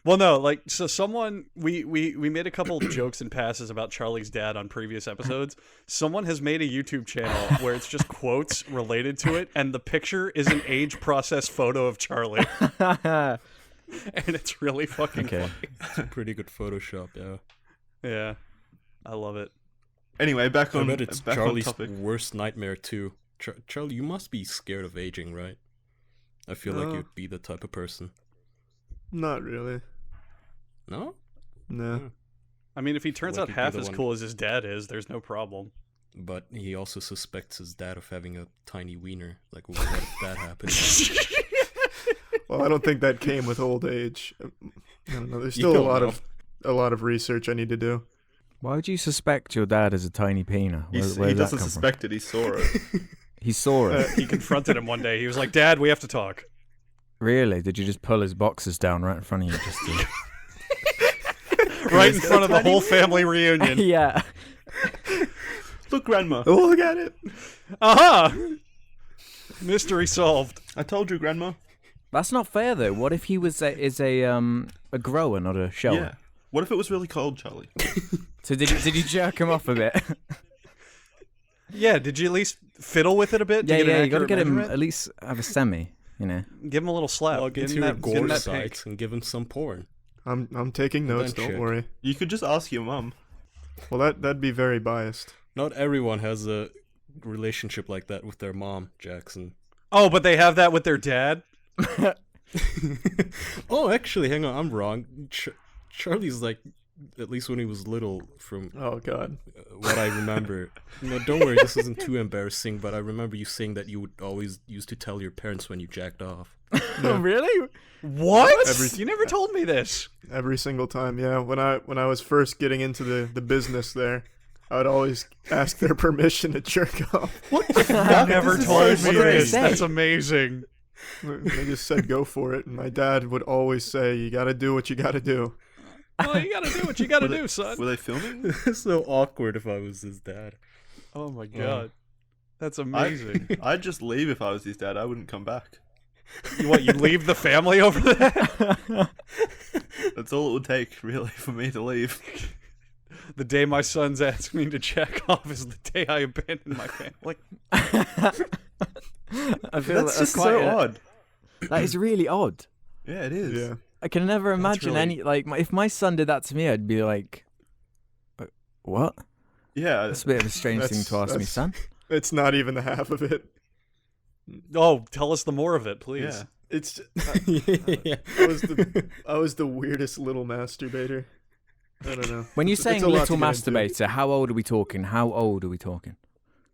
Well, no, like, so someone, we made a couple jokes and passes about Charlie's dad on previous episodes. Someone has made a YouTube channel where it's just quotes related to it, and the picture is an age process photo of Charlie, and it's really fucking Okay. funny. Pretty good Photoshop, yeah. Yeah, I love it. Anyway, back I on bet it's back Charlie's on topic. worst nightmare too. Charlie, you must be scared of aging, right? I feel like No. you'd be the type of person. Not really. No? No. I mean, if he turns Like out he'd be half the as one- cool as his dad is, there's no problem. But he also suspects his dad of having a tiny wiener. Like, what if that happened? Well, I don't think that came with old age. I don't know. There's You still don't know. a lot of research I need to do. Why would you suspect your dad is a tiny penis? He Where doesn't did that come from? suspect it. He saw it. He saw it. He confronted him one day. He was like, "Dad, we have to talk." Really? Did you just pull his boxes down right in front of you? Just to... Right in front of the whole family reunion. yeah. Look, Grandma. Oh, look at it. Aha! Mystery solved. I told you, Grandma. That's not fair though. What if he was a grower, not a shower? Yeah. What if it was really cold, Charlie? So did you jerk him off a bit? Yeah, did you at least fiddle with it a bit? to yeah, get an yeah. You got to accurate get him measurement? at least have a semi. You know. Give him a little slap. Log Give into him your that, give him gore that sites pink. and give him some porn. I'm taking notes. then Don't check. worry. You could just ask your mum. Well, that'd be very biased. Not everyone has a relationship like that with their mom, Jackson. Oh, but they have that with their dad? Oh, actually, hang on, I'm wrong. Charlie's like, at least when he was little, from Oh God. what I remember. No, don't worry, this isn't too embarrassing, but I remember you saying that you would always used to tell your parents when you jacked off. Oh, really? What? Every- You never told me this. Every single time, yeah. When I was first getting into the business there, I would always ask their permission to jerk off. You never This is told so me strange. this. That's amazing. They just said go for it, and my dad would always say, "You got to do what you got to do." Well, you gotta do what you gotta Were they- do, son. Were they filming? It's so awkward if I was his dad. Oh my god. That's amazing. I'd just leave if I was his dad. I wouldn't come back. You leave the family over that? That's all it would take, really, for me to leave. The day my sons ask me to check off is the day I abandon my family. I feel That's that's just quite so odd. That is really odd. Yeah, it is. Yeah. I can never imagine really- any if my son did that to me, I'd be like, "What? Yeah. That's a bit of a strange thing to ask me, That's- son." It's not even the half of it. Oh, tell us the more of it, please. Yeah. It's Yeah. I was the weirdest little masturbator. I don't know. When you're It's saying a lot little to get into. masturbator, how old are we talking? How old are we talking?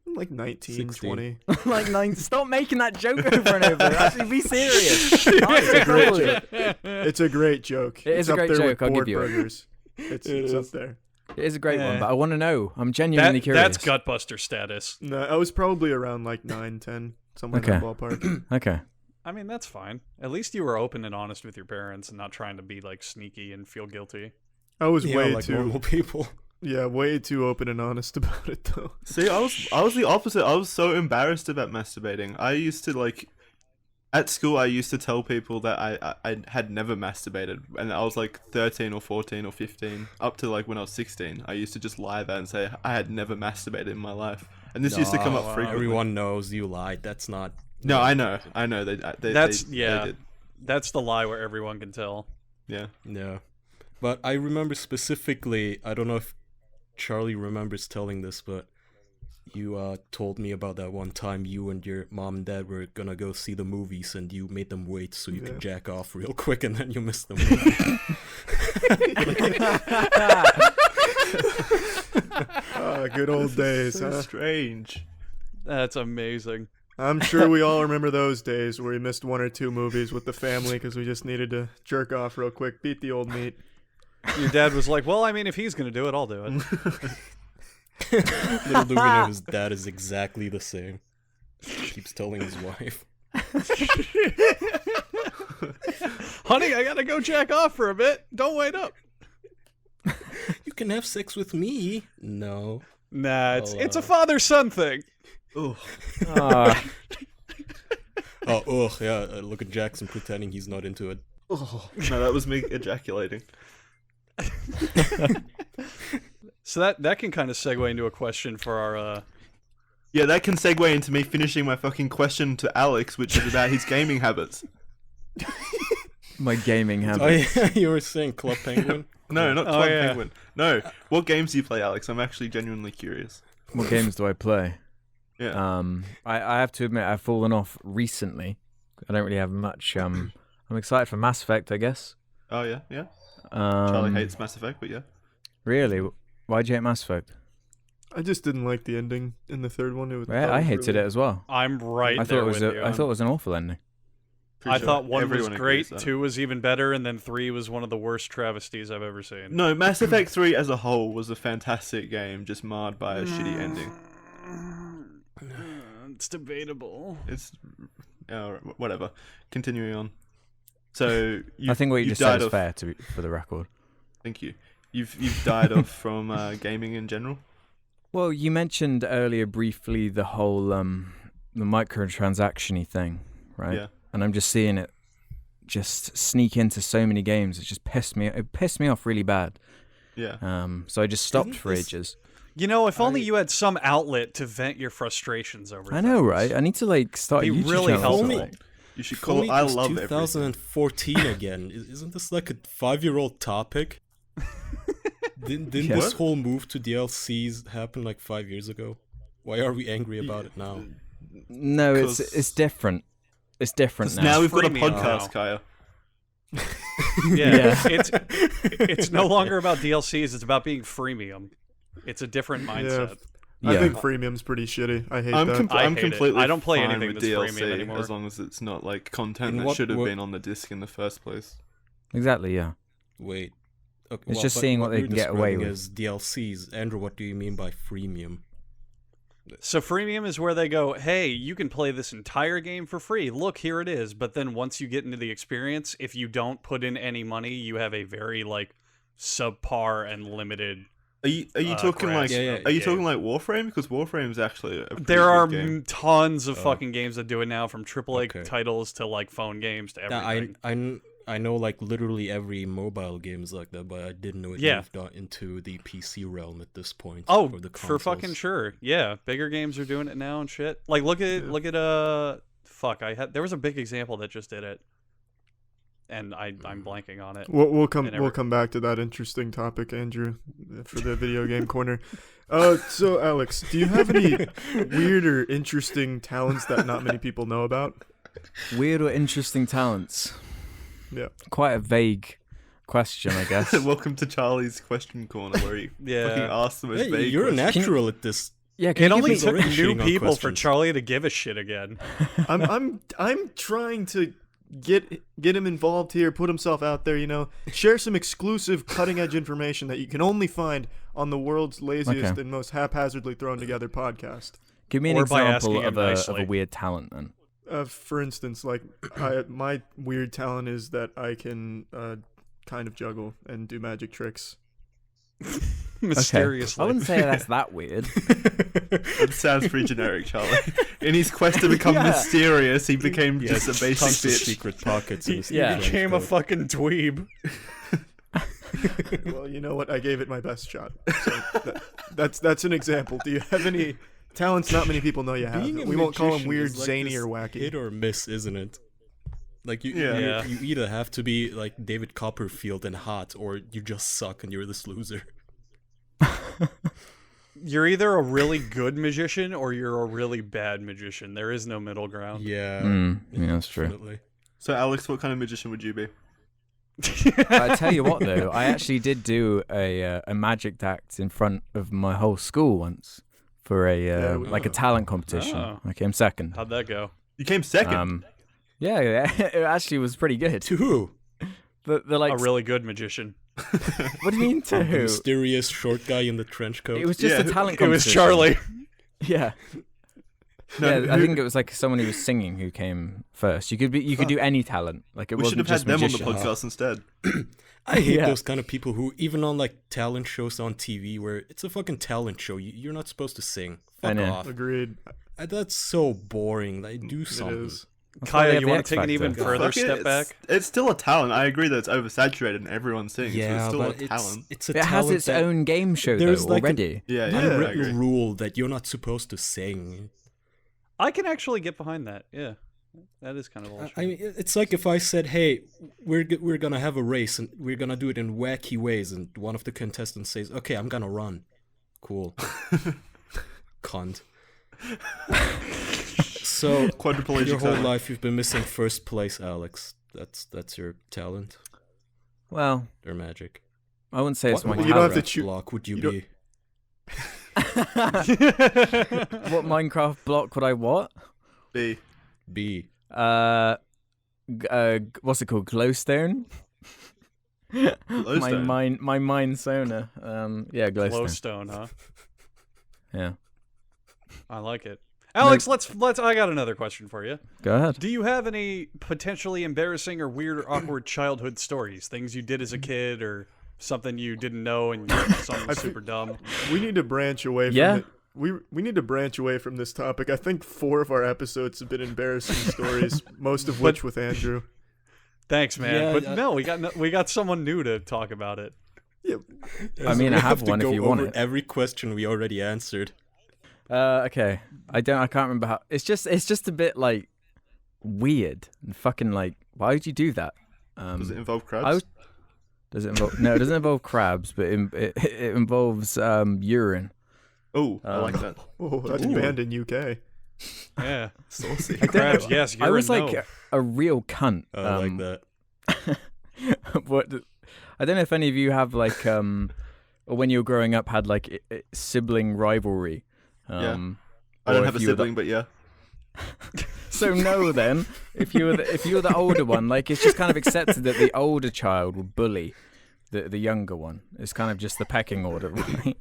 Like 19, 16. 20. Like 9. Stop making that joke over and over. Actually, be serious. It's a great joke. It's a great joke. It is It's a up great there joke, with I'll give board you it. burgers. It's up there. It is a great one, Yeah. but I want to know. I'm genuinely curious. That's gutbuster status. No, I was probably around like 9, 10, somewhere in Okay. that ballpark. Okay. I mean, that's fine. At least you were open and honest with your parents and not trying to be like sneaky and feel guilty. I was Yeah, way like too normal people. way too open and honest about it though. See, I was the opposite. I was so embarrassed about masturbating. I used to at school. I used to tell people that I had never masturbated, and I was like 13 or 14 or 15, up to like when I was 16. I used to just lie there and say I had never masturbated in my life, and this used to come up No, frequently. Everyone knows you lied. That's not. No, I know. They That's they yeah. did. That's the lie where everyone can tell. Yeah. Yeah. But I remember specifically, I don't know if Charlie remembers telling this, but you told me about that one time you and your mom and dad were gonna go see the movies and you made them wait so you Yeah. could jack off real quick and then you missed the movie. Good old days, So huh? strange. That's amazing. I'm sure we all remember those days where we missed 1 or 2 movies with the family because we just needed to jerk off real quick, beat the old meat. Your dad was like, well, I mean, if he's going to do it, I'll do it. Little do we know, his dad is exactly the same. Keeps telling his wife. Honey, I got to go jack off for a bit. Don't wait up. You can have sex with me. No. Nah, it's a father-son thing. Oh, Yeah. Look at Jackson pretending he's not into it. no, that was me ejaculating. So that can kind of segue into a question for our... Yeah, that can segue into me finishing my fucking question to Alex, which is about his gaming habits. My gaming Oh habits. yeah, you were saying Club Penguin? No, not Club yeah. Penguin. No, what games do you play, Alex? I'm actually genuinely curious. What games do I play? Yeah. I have to admit I've fallen off recently. I don't really have much. I'm excited for Mass Effect, I guess. Oh yeah, yeah. Charlie Um, hates Mass Effect, but yeah. Really? Why'd you hate Mass Effect? I just didn't like the ending in the third one. I hated it as well. I'm right I thought there it was with you. I thought it was an awful ending. Pretty I sure thought 1 was everyone agrees great, that. 2 was even better, and then 3 was one of the worst travesties I've ever seen. No, Mass Effect 3 as a whole was a fantastic game, just marred by a shitty ending. It's debatable. It's whatever. Continuing on. So I think what you you've just said died is off- fair, for the record. Thank you. You've died off from gaming in general. Well, you mentioned earlier briefly the whole the microtransaction-y thing, right? Yeah. And I'm just seeing it just sneak into so many games. It pissed me off really bad. Yeah. So I just stopped Isn't for this- ages. You know, if only you had some outlet to vent your frustrations over I know, things. right? I need to start Be a YouTube really channel or helpful. something. You should If call only it I it was Love Everything. 2014 again. Isn't this like a 5-year-old topic? Didn't Yeah. this whole move to DLCs happen like 5 years ago? Why are we angry about it now? No, it's 'Cause- different. It's different 'Cause now. now we've got a freemium podcast, now. Kaya. Yeah, it's no longer about DLCs. It's about being freemium. It's a different mindset. I Yeah. think freemium's pretty shitty. I hate I'm that. I I'm hate it. completely I don't play fine anything with that's DLC freemium anymore. as long as it's not like content In that what should have wo- been on the disc in the first place. Exactly, yeah. Wait. Okay, It's just but seeing what they you're can get away describing with. as DLCs. Andrew, what do you mean by freemium? So freemium is where they go, hey, you can play this entire game for free. Look, here it is. But then once you get into the experience, if you don't put in any money, you have a very subpar and limited. Are you talking grasp like Yeah, are you game. talking like Warframe? Because Warframe is actually a pretty There are good game. tons of Oh. fucking games that do it now, from AAA Okay. titles to phone games to everything. I know like literally every mobile game is like that, but I didn't know it Yeah. moved on into the PC realm at this point. Oh, for the for fucking consoles. sure. Yeah, bigger games are doing it now and shit. Look at there was a big example that just did it, and I'm blanking on it. We'll And come back to that interesting topic, Andrew, for the video game corner. So Alex, do you have any weird or interesting talents that not many people know about? Weird or interesting talents? Yeah. Quite a vague question, I guess. Welcome to Charlie's question corner, where he Yeah. fucking asks the most Hey, vague you're a questions. natural at this. Yeah, can It you only give me- took already new shitting on people for questions. Charlie to give a shit again. I'm trying to get him involved here, put himself out there, share some exclusive cutting edge information that you can only find on the world's laziest Okay. and most haphazardly thrown together podcast. Give me an Or by example asking him of a nicely. weird talent then. For instance, my weird talent is that I can kind of juggle and do magic tricks. Mysteriously. I wouldn't say that's that weird. It sounds pretty generic, Charlie. In his quest to become Yeah. mysterious, he became Yeah, just a basic tons of bitch. secret pockets. In his Yeah. trench became a coat. fucking dweeb. Well, you know what? I gave it my best shot. So that's an example. Do you have any talents not many people know you have? Being a We won't call them magician weird, is like zany, this or wacky. Hit or miss, isn't it? Like Yeah. you either have to be like David Copperfield and hot, or you just suck and you're this loser. You're either a really good magician or you're a really bad magician. There is no middle ground. Yeah, Yeah, that's true. definitely. So, Alex, what kind of magician would you be? I tell you what, though, I actually did do a magic act in front of my whole school once for a like a talent competition. Oh. I came second. How'd that go? You came second. Yeah, it actually was pretty good. To who? The like, A really good magician. what do you mean to The who? mysterious short guy in the trench coat. It was just Yeah, a talent It was competition. Charlie. Yeah. No, Yeah, I who- think it was like someone who was singing who came first. You could do any talent. Like it we should wasn't have had just them magician. on the podcast instead. I hate Yeah. those kind of people who, even on like talent shows on TV, where it's a fucking talent show, you're not supposed to sing. I Fuck know. off. Agreed. That's so boring. Like, do something. is. That's why they Kaya, have you the want X to take an Factor. even further Fuck it, step it's- back? It's still a talent. I agree that it's oversaturated and everyone sings. but Yeah, it's still but a talent. it's a It has talent its that own game show there's though like an- already. Yeah, yeah, I unwritten agree. rule that you're not supposed to sing. I can actually get behind that. Yeah, that is kind of bullshit. I mean, it's like if I said, "Hey, we're gonna have a race and we're gonna do it in wacky ways," and one of the contestants says, "Okay, I'm gonna run." Cool. Cunt. So Quadriplegic your whole talent. life you've been missing first place, Alex. That's your talent Well, or magic. I wouldn't say it's my You don't have to talent. choose. Block would you, you don't- be? What Minecraft block would I what? B. B. What's it called? Glowstone? My Glowstone? mind sonar. Yeah, glowstone. Glowstone, huh? Yeah. I like it. Alex, let's. I got another question for you. Go ahead. Do you have any potentially embarrassing or weird or awkward childhood stories? Things you did as a kid or something you didn't know and you did something super dumb? We need to branch away from Yeah. it. We need to branch away from this topic. I think 4 of our episodes have been embarrassing stories, most of which with Andrew. Thanks, man. Yeah, but yeah. no, we got someone new to talk about it. Yeah, I mean, we I have to one if go you want over it. every question we already answered. Okay. I can't remember how. It's just a bit like weird and fucking like. Why would you do that? Does it involve crabs? I was- Does it involve? No, it doesn't involve crabs, but it involves urine. Oh, I like that. oh, that's banned in UK. Yeah. Saucy. Crabs, yes. I was urine, like no. a real cunt. I like that. I don't know if any of you have like or when you were growing up had like sibling rivalry. Yeah. I or don't if have a you were the- sibling, but yeah. So no, then if you were the older one, like it's just kind of accepted that the older child will bully the younger one. It's kind of just the pecking order, right?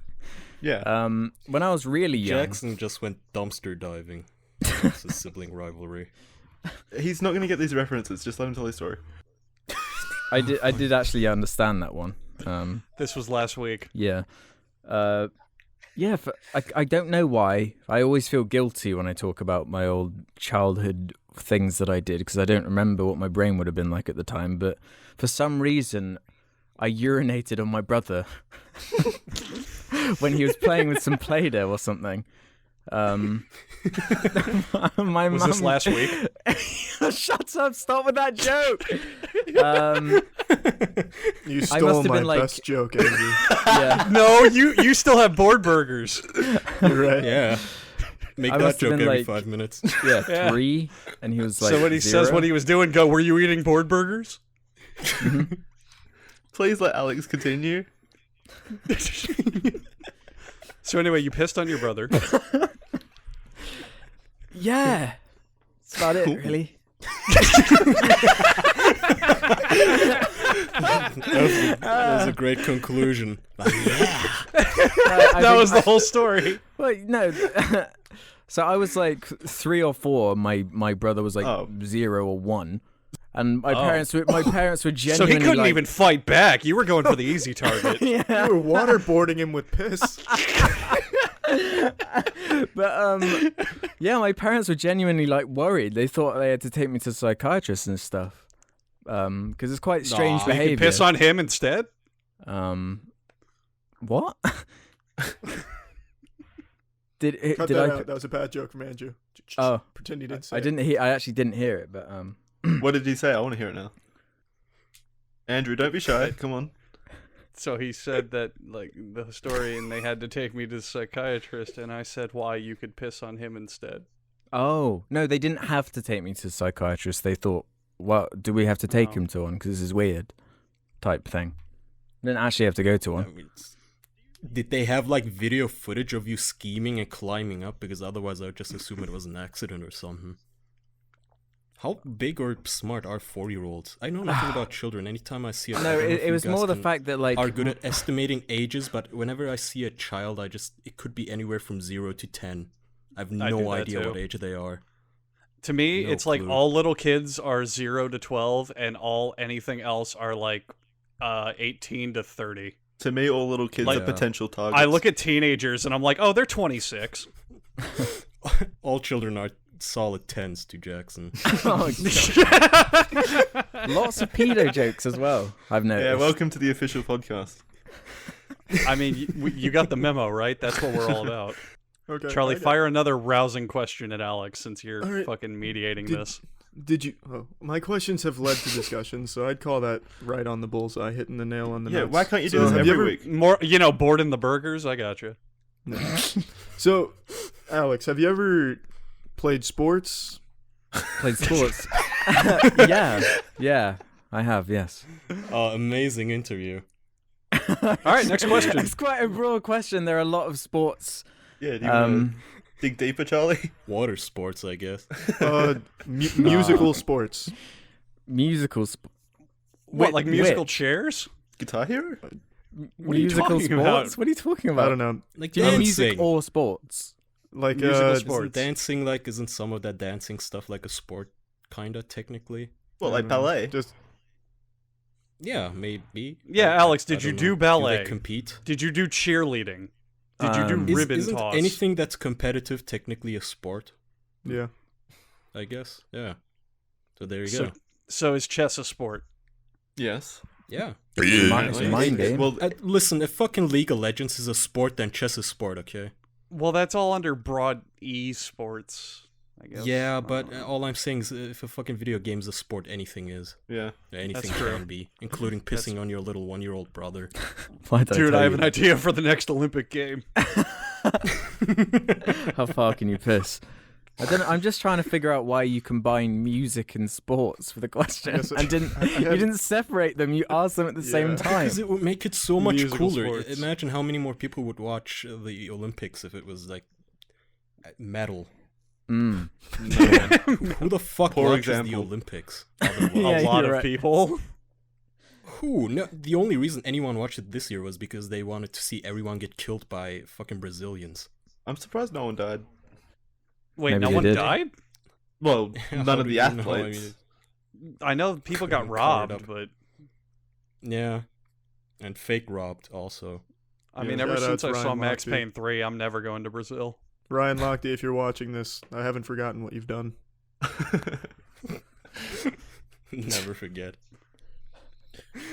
Yeah. When I was really young, Jackson just went dumpster diving. It's a sibling rivalry. He's not going to get these references. Just let him tell his story. I did actually understand that one. This was last week. Yeah. Yeah, I don't know why. I always feel guilty when I talk about my old childhood things that I did because I don't remember what my brain would have been like at the time. But for some reason, I urinated on my brother when he was playing with some Play-Doh or something. My Was this mum- last week? Shut up! Stop with that joke. You must stole have my been, like- best joke, Andrew. Yeah. No, you still have board burgers. You're right. Yeah. Make I that must have joke been, every like- 5 minutes. Yeah, Yeah. 3, and he was like. So when he says 0. what he was doing, go, were you eating board burgers? Please let Alex continue. So anyway, you pissed on your brother. Yeah. That's about it, really. That was a great conclusion. That was the whole story. Well, no. So I was like 3 or 4. My brother was like Oh. 0 or 1, and my Oh. parents were So genuinely. he couldn't like, even fight back. You were going for the easy target. Yeah, You were waterboarding him with piss. but yeah, my parents were genuinely like worried. They thought they had to take me to psychiatrists and stuff, because it's quite strange Aw. You behavior. could piss on him instead? What? Did Cut did that I? out. That was a bad joke from Andrew. Oh, Pretend you didn't say I it. didn't hear. I actually didn't hear it, but What did he say? I want to hear it now. Andrew, don't be shy. Come on. So he said that, like, the story, and they had to take me to the psychiatrist, and I said, why, you could piss on him instead. Oh, no, they didn't have to take me to a psychiatrist. They thought, well, do we have to take Oh. him to one? Because this is weird. type thing. Didn't actually have to go to I one. mean, did they have like video footage of you scheming and climbing up? Because otherwise, I would just assume it was an accident or something. How big or smart are 4-year-olds? I know nothing about children. Anytime I see a No, I don't know if it you was guys more the can- fact that like are good at estimating ages, but whenever I see a child, it could be anywhere from 0 to 10. I have do no that idea too. what age they are. To me, No it's like clue. all little kids are 0 to 12, and all anything else are like 18 to 30. To me, all little kids Like- are potential targets. I look at teenagers and I'm like, oh, they're 26. All children are solid 10s to Jackson. Oh, lots of pedo jokes as well. I've noticed. Yeah, welcome to the official podcast. I mean, you got the memo, right? That's what we're all about. Okay. Charlie, I got- fire another rousing question at Alex since you're All right. fucking mediating Did- this. Did you? Oh, my questions have led to discussion, so I'd call that right on the bullseye, hitting the nail on the Yeah, nuts. why can't you do So this have every you ever, week? More, bored in the burgers? I got you. So, Alex, have you ever played sports? Played sports. yeah, I have. Yes. Amazing interview. All right, next question. It's quite a broad question. There are a lot of sports. Yeah, do you want to dig deeper, Charlie? Water sports, I guess. Musical sports. Musical. What, like musical which? chairs? Guitar Hero? What are you Musical talking sports? about? What are you talking about? I don't know. Like Do you mean dancing. music or sports? Like Musical Isn't sports. dancing like, isn't some of that dancing stuff like a sport, kinda, technically? What, I like don't know. ballet? Just Yeah, maybe. Yeah, I- Alex, I did you don't do know. ballet? Do they compete? Did you do cheerleading? Did you do Is- ribbon Isn't toss? anything that's competitive technically a sport? yeah. I guess. Yeah. So there you So- go. So is chess a sport? Yes. Yeah. It's a mind game. Well, Listen, if fucking League of Legends is a sport, then chess is sport, okay? Well, that's all under broad esports, I guess. Yeah, but all I'm saying is if a fucking video game is a sport, anything is. yeah. Anything That's true. can be, including pissing on your little 1-year-old brother. Why did Dude, tell I have you an idea for the next Olympic game. that? How far can you piss? I don't know, I'm just trying to figure out why you combine music and sports for the question, guess and you had- didn't separate them. You asked them at the same Yeah. time. Because it would make it so much Musical cooler. sports. Imagine how many more people would watch the Olympics if it was like metal. Mm. Who the fuck Poor watches the example. Olympics? Yeah, A lot you're of right. people. Who? No, the only reason anyone watched it this year was because they wanted to see everyone get killed by fucking Brazilians. I'm surprised no one died. Wait, Maybe no they one did. died? Well, How none of do the you know? I athletes. mean, I know people got Covered robbed, up. but yeah, and fake robbed also. I Yeah, mean, ever shout out since to I saw Ryan Max Lochte. Payne 3, I'm never going to Brazil. Ryan Lochte, if you're watching this, I haven't forgotten what you've done. Never forget.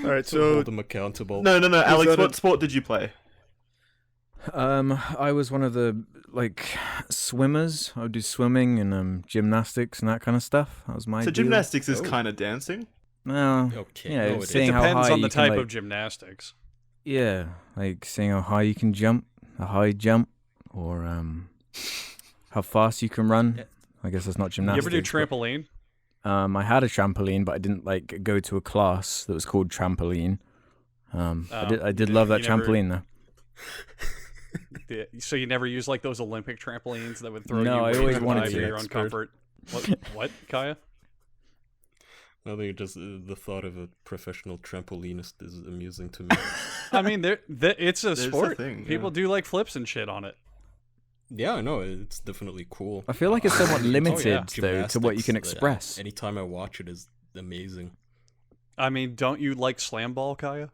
All right, So so hold them accountable. No, Alex, that what a- sport did you play? I was one of the swimmers. I would do swimming and gymnastics and that kind of stuff. That was my So deal. gymnastics is Oh. kind of dancing. Well, Okay, you know, no, it seeing It how depends high on the you can, type like- of gymnastics. yeah, like seeing how high you can jump, a high jump, or how fast you can run. Yeah. I guess that's not You gymnastics. ever do but- trampoline? I had a trampoline, but I didn't go to a class that was called trampoline. I did love that you never- trampoline though. Yeah, so you never use like those Olympic trampolines that would throw No, you I way always too wanted high to. for your own Expert. comfort. What, Kaya? I think just the thought of a professional trampolinist is amusing to me. I mean, it's a There's a sport. thing, People yeah. do like flips and shit on it. Yeah, I know it's definitely cool. I feel like it's somewhat limited though to what you can Gymnastics, express. Anytime I watch it is amazing. I mean, don't you like slam ball, Kaya?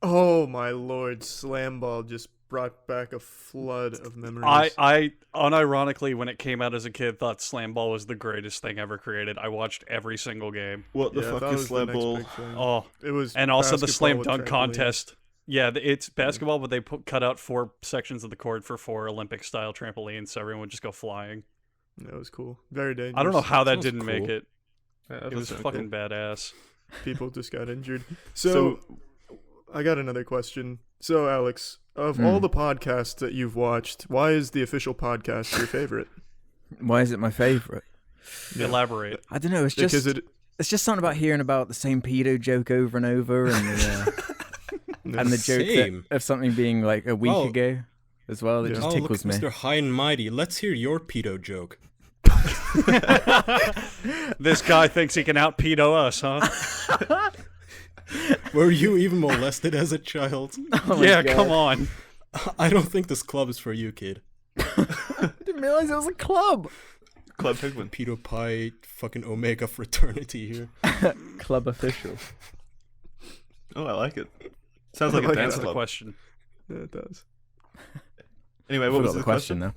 oh my lord, Slam Ball just brought back a flood of memories. I unironically, when it came out as a kid, thought slam ball was the greatest thing ever created. I watched every single game. What the Yeah, fuck that is was the slam next ball? big thing. Oh, It was and also the basketball slam with dunk trampolines. contest. Yeah, it's basketball, but they cut out 4 sections of the court for 4 Olympic style trampolines, so everyone would just go flying. That was cool. Very dangerous. I don't know how that Sounds didn't make cool. it. Yeah, It was that's fucking badass. People just got injured. So, I got another question. So, Alex, of all the podcasts that you've watched, why is the official podcast your favorite? Why is it my favorite? Yeah. Elaborate. I don't know. It's Because just There's just something about hearing about the same pedo joke over and over, and the joke Same. of something being like a week Oh. ago as well. It Yeah. just Oh, look, tickles me. Mr. High and Mighty, let's hear your pedo joke. This guy thinks he can out pedo us, huh? Were you even molested as a child? Oh my Yeah, God. come on. I don't think this club is for you, kid. I didn't realize it was a club. Club Penguin. Pedo Pi fucking Omega fraternity here. Club official. Oh, I like it. Sounds like I a like dance Answer the club. question. Yeah, it does. Anyway, what was Forgot the question? now?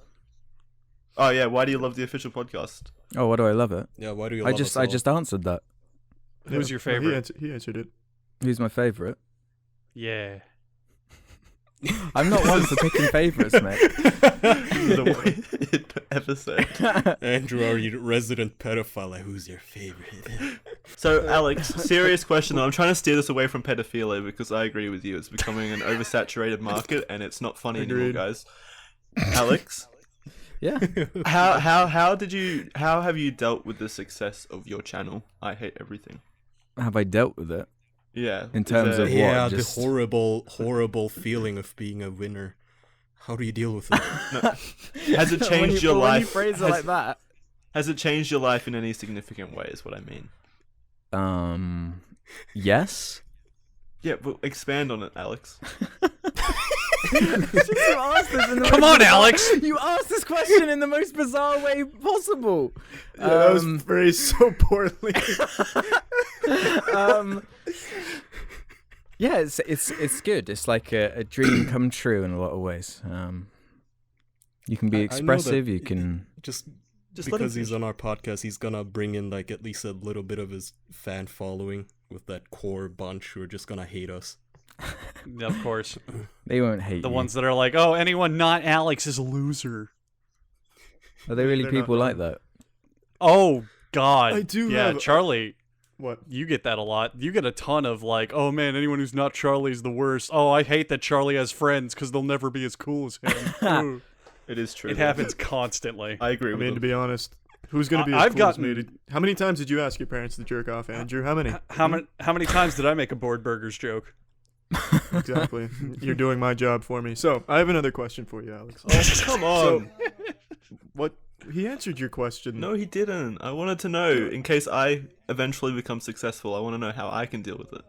Oh yeah, why do you love the official podcast? Oh, why do I love it? Yeah, why do you I love us I all? just answered that. Who's your no, favorite? he answered it. Who's my favourite? Yeah. I'm not one for picking favourites, mate. The weird episode. Andrew, are you resident pedophile? Like, who's your favorite? So, Alex, serious question. I'm trying to steer this away from pedophilia because I agree with you. It's becoming an oversaturated market, and it's not funny anymore, Agreed. guys. Alex, Yeah. how have you dealt with the success of your channel? I hate everything. Have I dealt with it? Yeah. In is terms there- of Yeah, what? the Just... horrible feeling of being a winner. How do you deal with it? Has it changed your When you life? phrase it has, like that. has it changed your life in any significant way? Is what I mean. Yes. Yeah, but expand on it, Alex. Come on, Alex! You asked this question in the most bizarre way possible. Yeah, that was phrased so poorly. Yeah, it's good. It's like a dream come true in a lot of ways. You can be I know expressive. that You can. Just Just let him because he's finish. on our podcast, he's gonna bring in like at least a little bit of his fan following with that core bunch who are just gonna hate us. Yeah, of course. They won't hate The you. ones that are like, oh, anyone not Alex is a loser. Are they really They're not people like wrong. that? Oh, God. I do Yeah, have- Charlie, What? you get that a lot. You get a ton of like, oh man, anyone who's not Charlie is the worst. Oh, I hate that Charlie has friends because they'll never be as cool as him. Ooh. It is true. It though. happens constantly. I agree I with mean, him. to be honest, who's gonna be as I've cool as gotten- me? How many times did you ask your parents to jerk off, Andrew? How many? How many times did I make a board burgers joke? Exactly. You're doing my job for me. So I have another question for you, Alex. Oh, come on. What? He answered your question. No, he didn't. I wanted to know, in case I eventually become successful, I want to know how I can deal with it.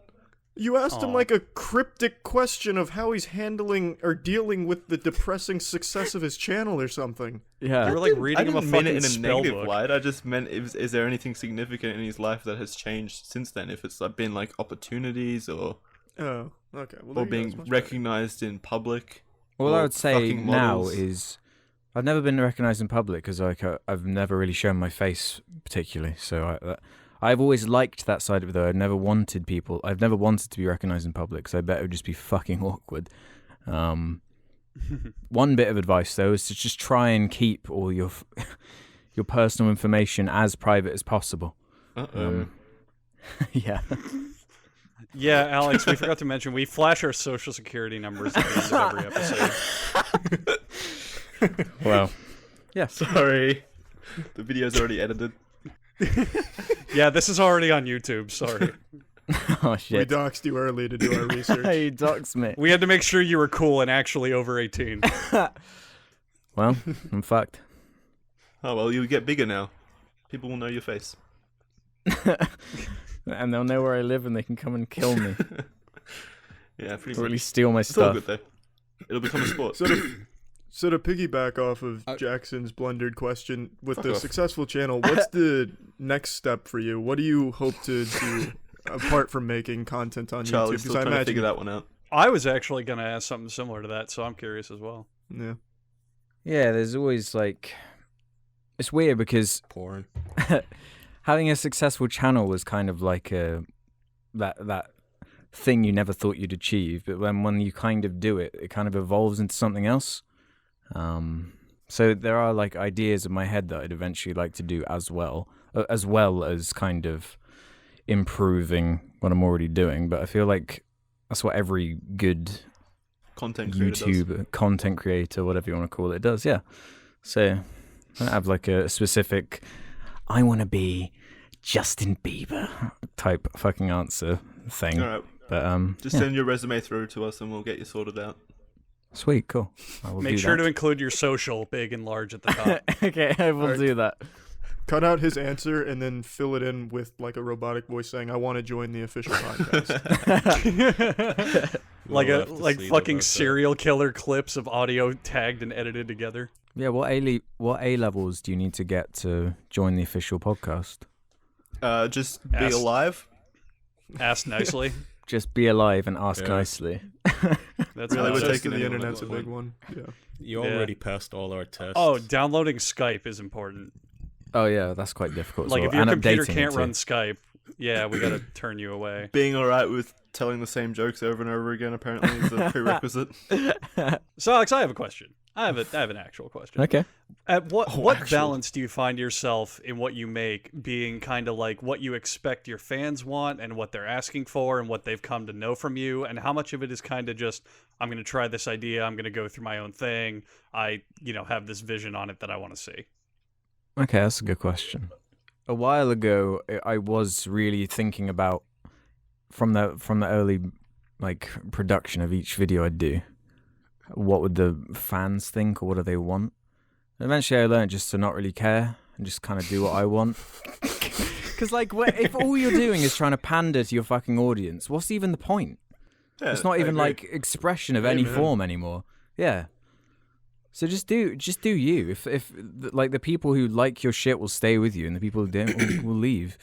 You asked him Aw. like a cryptic question of how he's handling or dealing with the depressing success of his channel or something. Yeah. You were like I reading him a didn't mean fucking it in a spell negative book. light. I just meant, is there anything significant in his life that has changed since then? If it's been like opportunities or Oh, okay. Well, there you go. That's being much better. recognized in public. All or I would say fucking now models. is, I've never been recognised in public because I've never really shown my face particularly. So I've always liked that side of it, though. I've never wanted to be recognised in public because I bet it would just be fucking awkward. One bit of advice though is to just try and keep all your your personal information as private as possible. Yeah. Yeah, Alex, we forgot to mention we flash our social security numbers at the end of every episode. Well. Sorry. The video's already edited. Yeah, this is already on YouTube. Sorry, Oh We shit. doxed you early to do our research. Hey, dox me. we had to make sure you were cool and actually over 18. Well, I'm fucked. Oh, well, you get bigger now. People will know your face. And they'll know where I live and they can come and kill me. Yeah, pretty Or much. at least steal my It's all stuff. good, though. It'll become a sport. So to piggyback off of I- Jackson's blundered question, with Fuck the off. successful channel, what's the next step for you? What do you hope to do apart from making content on Charlie's YouTube? still trying to figure that one out. I was actually gonna ask something similar to that, so I'm curious as well. Yeah. Yeah, there's always like, it's weird because Porn. having a successful channel was kind of like that thing you never thought you'd achieve, but when you kind of do it, it kind of evolves into something else. So there are like ideas in my head that I'd eventually like to do as well as kind of improving what I'm already doing. But I feel like that's what every good Content creator does. YouTube content creator, whatever you want to call it, does. Yeah. So I don't have like a specific, I want to be Justin Bieber type fucking answer thing. All right, But just send your resume through to us and we'll get you sorted out. sweet, cool. I will Make do sure that. to include your social big and large at the top. Okay, I will Alright. do that. Cut out his answer and then fill it in with like a robotic voice saying, "I want to join the official podcast." like We'll a have to like see fucking about that. serial killer clips of audio tagged and edited together. Yeah, what A levels do you need to get to join the official podcast? Just be Ask- alive. Ask nicely. Just be alive and ask Yeah. nicely. That's Really, how we're it is. Access taking to the anyone internet's a at big one one. Yeah. You Yeah. already passed all our tests. Oh, downloading Skype is important. Oh yeah, that's quite difficult. as Like well. if your And computer updating it can't too. run Skype, yeah, we gotta turn you away. Being alright with telling the same jokes over and over again apparently is a prerequisite. So Alex, I have a question. I have an actual question. Okay. At what Oh, what actual. balance do you find yourself in what you make being kind of like what you expect your fans want and what they're asking for and what they've come to know from you, and how much of it is kind of just I'm going to try this idea, I'm going to go through my own thing, I have this vision on it that I want to see. Okay, that's a good question. A while ago, I was really thinking about from the early like production of each video I'd do, what would the fans think or what do they want? And eventually, I learned just to not really care and just kind of do what I want. Because like, if all you're doing is trying to pander to your fucking audience, what's even the point? Yeah, It's not I even agree. like expression of any Amen. form anymore. Yeah. So just do you. If like the people who like your shit will stay with you, and the people who don't will leave.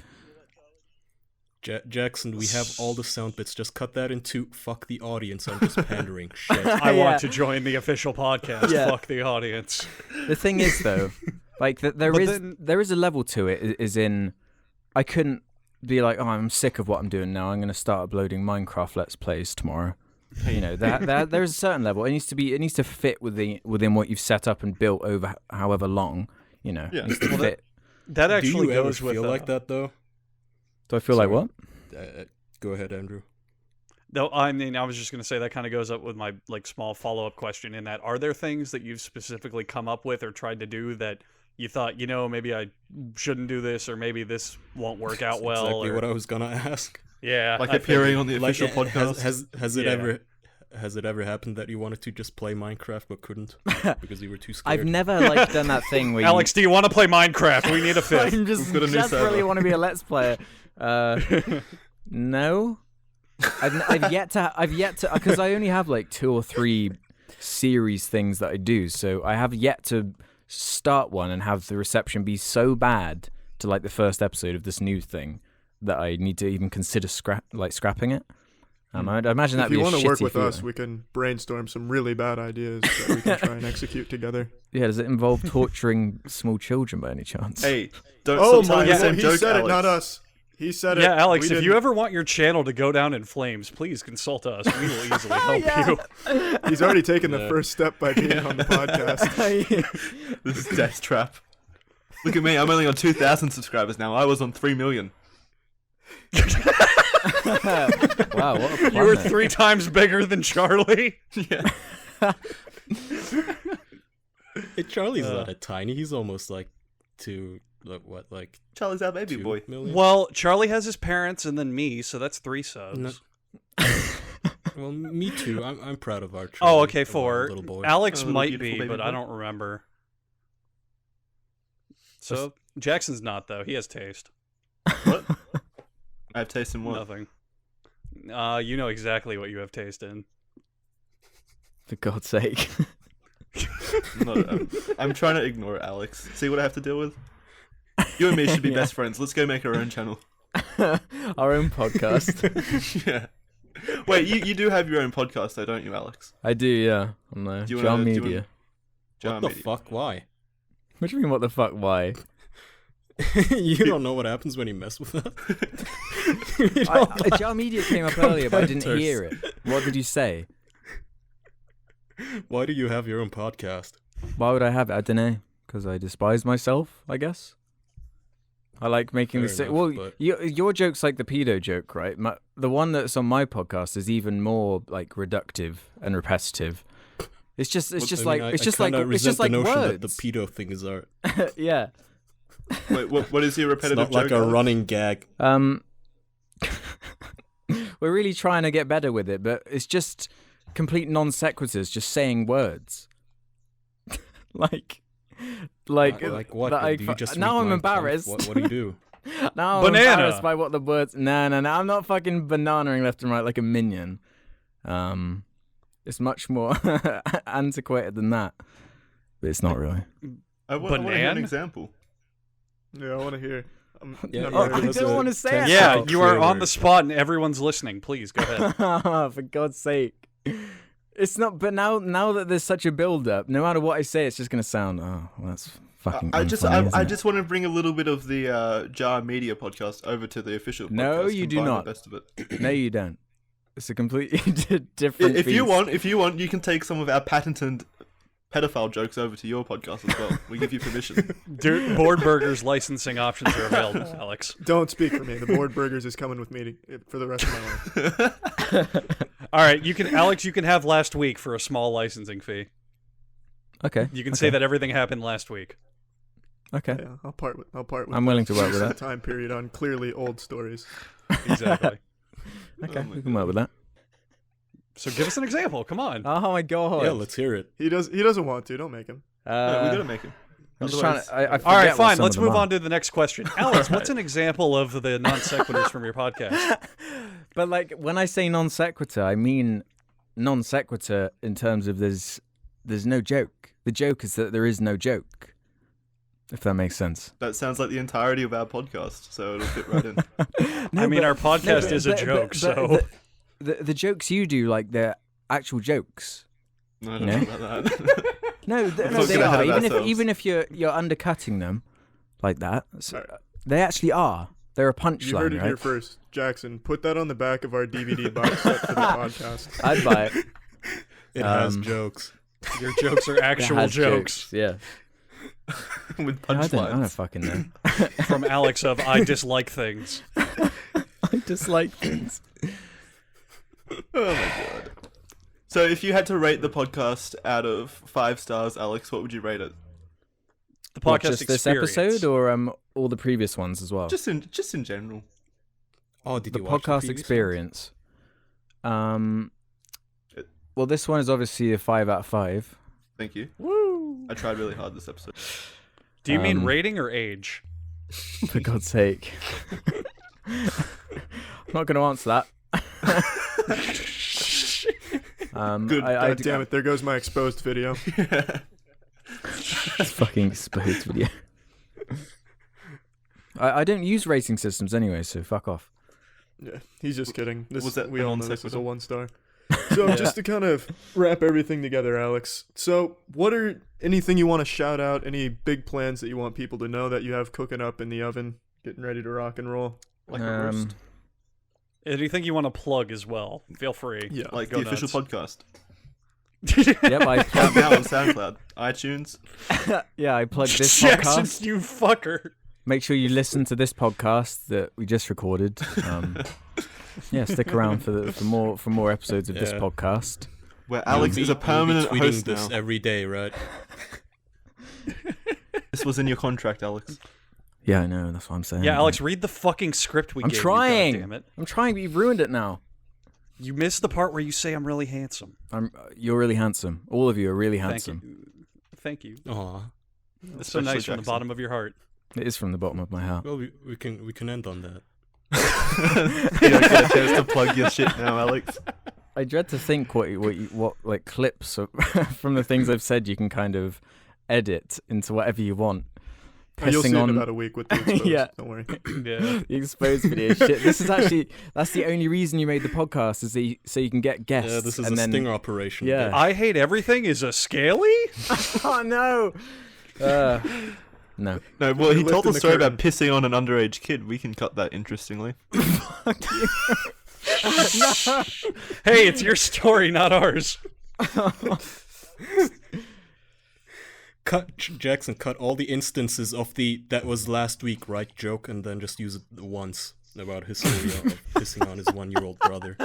Jackson, we have all the sound bits. Just cut that into "fuck the audience." I'm just pandering. Shit. I Yeah. want to join the official podcast. Yeah. Fuck the audience. The thing is though, like But then- there is a level to it. Is in I couldn't be like, oh, I'm sick of what I'm doing now. I'm going to start uploading Minecraft Let's Plays tomorrow. You know that there's a certain level. It needs to fit within what you've set up and built over however long. You know, Yeah. it needs to Well, fit. That Do actually you ever goes with feel like that though? Do I feel like sorry. what? Go ahead, Andrew. No, I mean, I was just going to say that kind of goes up with my like small follow-up question in that are there things that you've specifically come up with or tried to do that you thought, maybe I shouldn't do this or maybe this won't work out That's well? exactly or, what I was gonna ask. yeah. Like I appearing on the Like, official podcast. has it Yeah. ever happened that you wanted to just play Minecraft but couldn't because you were too scared? I've never like done that thing where Alex, do you want to play Minecraft? We need a fifth. I'm just We've got a new desperately server. want to be a Let's Player. No, I've yet to because I only have like 2 or 3 series things that I do, so I have yet to start one and have the reception be so bad to like the first episode of this new thing that I need to even consider scrapping it. I imagine If that'd you be a want to work shitty with us, feeling. we can brainstorm some really bad ideas that we can try and execute together. Yeah, does it involve torturing small children by any chance? Hey, don't Oh stop my telling the god, same he joke, said Alex. it, not us. He said it. Yeah, Alex, We if you didn't. ever want your channel to go down in flames, please consult us. We will easily help you. He's already taken the Yeah. first step by being on the podcast. This is death trap. Look at me, I'm only on 2,000 subscribers now. I was on 3 million. Wow, what a You were plumber. 3 times bigger than Charlie. Yeah. Hey, Charlie's not a tiny. He's almost like like Charlie's our baby 2 boy. million? Well, Charlie has his parents and then me, so that's 3 subs. No. Well, me too. I'm proud of our. Oh, Charlie, okay, of our 4. little boy. Alex Oh, little might beautiful be, baby but I boy. don't remember. So Jackson's not though. He has taste. What? I have taste in what? Nothing. You know exactly what you have taste in. For God's sake. I'm trying to ignore it, Alex. See what I have to deal with? You and me should be Yeah. best friends. Let's go make our own channel. Our own podcast. Yeah. Wait, you do have your own podcast though, don't you, Alex? I do, yeah. On the Do you Jar wanna- do you Media. wanna- What Jar the Media. fuck? Why? What do you mean, what the fuck, why? You don't know what happens when you mess with that. You don't Jar Media came up earlier, but I didn't Competitors. hear it. What did you say? Why do you have your own podcast? Why would I have it? I don't know. Because I despise myself, I guess. I like making Fair this. enough, Well, but- your joke's like the pedo joke, right? The one that's on my podcast is even more like reductive and repetitive. It's just I like kinda it's just resent like the notion words. that the pedo thing is art. Yeah. Wait, what is your It's repetitive not like joke, a Alex? running gag. We're really trying to get better with it, but it's just complete non sequiturs, just saying words. like Like what? that Do you just now read I'm Mein Kampf? embarrassed. What do you do? Now I'm Banana. embarrassed by what the words. No, I'm not fucking bananaing left and right like a minion. It's much more antiquated than that, but it's not really. I want to hear an Banan? example. Yeah, I want to hear. Yeah, Oh, give I us don't a want to say it. Yeah, sentence you are on clearer. the spot and everyone's listening. Please go ahead. For God's sake. It's not, but now that there's such a build up, no matter what I say, it's just going to sound, oh, well, that's fucking I unfunny, just want to bring a little bit of the Jar Media podcast over to the official podcast. No, you do combine not. The best of it. isn't it? No, you don't. It's a completely different If you beast. want, you can take some of our patented pedophile jokes over to your podcast as well. We give you permission. Dude, Board Burgers licensing options are available, Alex. Don't speak for me. The board burgers is coming with me for the rest of my life. All right, Alex, you can have last week for a small licensing fee. Okay. You can say that everything happened last week. Okay. Yeah, I'll part with. I'm willing to work with that. Time period on clearly old stories. Exactly. Okay, my we can work with that. So give us an example. Come on. Oh my God. Yeah, let's hear it. He doesn't want to. Don't make him. No, we gotta make him. I'm just trying Otherwise- to. I All right, forget what fine. some of Let's them move are. on to the next question. Alex, what's an example of the non sequiturs from your podcast? But like when I say non sequitur, I mean non sequitur in terms of there's no joke. The joke is that there is no joke. If that makes sense. That sounds like the entirety of our podcast, so it'll fit right in. I mean, our podcast but- is a but- joke, but so the jokes you do, like they're actual jokes. No, I You don't know? know about that. No, Let's no, not they get ahead are. of Even ourselves. if you're undercutting them like that, they actually are. They're a punchline, You heard it right? here first, Jackson. Put that on the back of our DVD box set for the podcast. I'd buy it. It has Um, jokes. your jokes are It actual has jokes. Yeah. With I don't punchlines. fucking know. From Alex of I dislike things. I dislike things. Oh my god. So if you had to rate the podcast out of 5 stars, Alex, what would you rate it? The What, podcast just this experience. episode or all the previous ones as well? Just in general. Oh, did the you watch podcast previous experience. Well, this one is obviously a 5 out of 5. Thank you. Woo! I tried really hard this episode. Do you mean Um, rating or age? For God's sake. I'm not going to answer that. Good. God damn it! There goes my exposed video. It's fucking exposed video. I don't use rating systems anyway, so fuck off. Yeah, he's just kidding. This Was that we a all know this was a non-sequitur? 1 star. So just to kind of wrap everything together, Alex. So what are anything you want to shout out? Any big plans that you want people to know that you have cooking up in the oven, getting ready to rock and roll? Like a roast. Anything you want to plug as well? Feel free. Yeah. Like Go the official nuts. podcast. Yep, I Out plugged, now on SoundCloud, iTunes. yeah, I plugged this Jackson, podcast. you fucker. Make sure you listen to this podcast that we just recorded. Yeah, stick around for more episodes of this Yeah. podcast. Where Alex is a permanent you'll be tweeting host this now. every day, right? This was in your contract, Alex. Yeah, I know. That's what I'm saying. Yeah, Alex, read the fucking script we I'm gave trying. you, goddammit. I'm trying, but you've ruined it now. You missed the part where you say I'm really handsome. You're really handsome. All of you are really handsome. Thank you. Aw. That's so Especially nice from the Jackson. bottom of your heart. It is from the bottom of my heart. Well, we can end on that. You don't get a chance to plug your shit now, Alex. I dread to think what like clips from the things I've said you can kind of edit into whatever you want. You'll see Pissing in on about a week with the exposed. Yeah. Don't worry. Yeah. the exposed video shit. This is actually that's the only reason you made the podcast is that so you can get guests. Yeah, this is and a then, stinger operation. Yeah. I hate everything is a scaly? Oh no. No. No, well, he We're told lifting the the story about pissing on an underage kid. We can cut that interestingly. Hey, it's your story, not ours. Jackson, cut all the instances of the "that was last week, right" joke, and then just use it once about his story of pissing on his 1-year-old brother.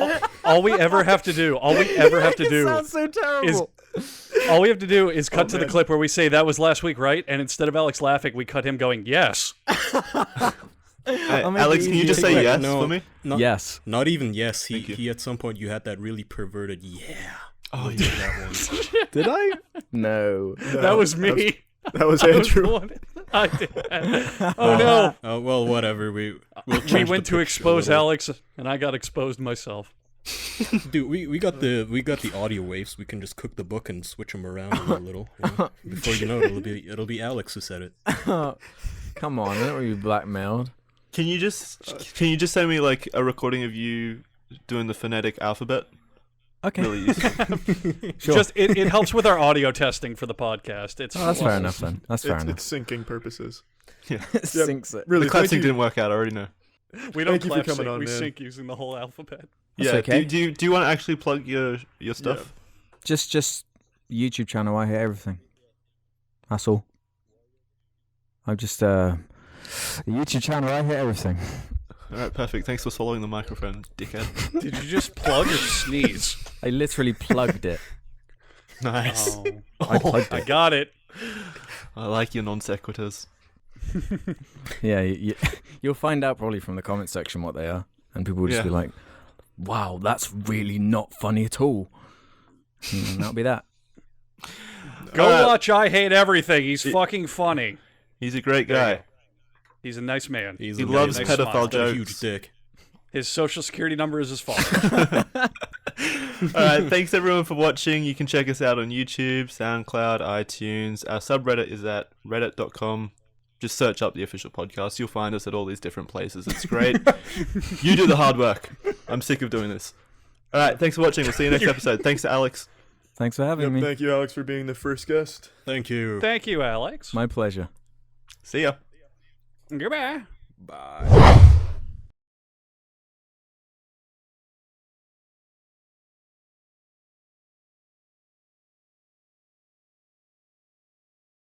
All we ever have to do It sounds so is terrible. All we have to do is cut to the man. clip where we say that was last week, right? And instead of Alex laughing, we cut him going, yes. Hey, I'll make Alex, it can you easier just to say clip. yes No. for me? Not, Yes. Not even yes. Thank you. He at some point you had that really perverted yeah. Oh, Did yeah. that one. Did I? No. No, That was me. That was I was the Andrew. one- I did. Oh, no. Oh well, whatever. We'll We change went the to picture a expose little. Alex, and I got exposed myself. Dude, we got the audio waves. We can just cook the book and switch them around a little. You know? Before you know it, it'll be Alex who said it. Come on, I don't want to be blackmailed. Can you just send me like a recording of you doing the phonetic alphabet? Okay. Really useful. Sure. Just it helps with our audio testing for the podcast. It's Oh, that's fair enough then. That's fair enough. It's syncing purposes. Yeah. It sinks it. Really, The clap thank sync you. didn't work out. I already know. We don't Thank you for clap coming sync. on, We man. sync using the whole alphabet. That's Yeah. okay. Do you want to actually plug your stuff? Just YouTube channel. I hear everything. That's all. I'm just YouTube channel. I hear everything. All right, perfect. Thanks for swallowing the microphone, dickhead. Did you just plug or sneeze? I literally plugged it. Nice. Oh, I plugged I it. got it. I like your non sequiturs. Yeah, you'll find out probably from the comment section what they are, and people will just Yeah. be like, "Wow, that's really not funny at all." And that'll be that. Go All right. watch I Hate Everything. He's fucking funny. He's a great There you guy. go. He's a nice man. He's He a loves nice nice pedophile smile. got a jokes. huge dick. His social security number is as follows. All right, thanks everyone for watching. You can check us out on YouTube, SoundCloud, iTunes. Our subreddit is at reddit.com. Just search up the official podcast. You'll find us at all these different places. It's great. You do the hard work. I'm sick of doing this. All right, thanks for watching. We'll see you next episode. Thanks to Alex. Thanks for having Yep, me. thank you, Alex, for being the first guest. Thank you. Thank you, Alex. My pleasure. See ya. Goodbye. Bye.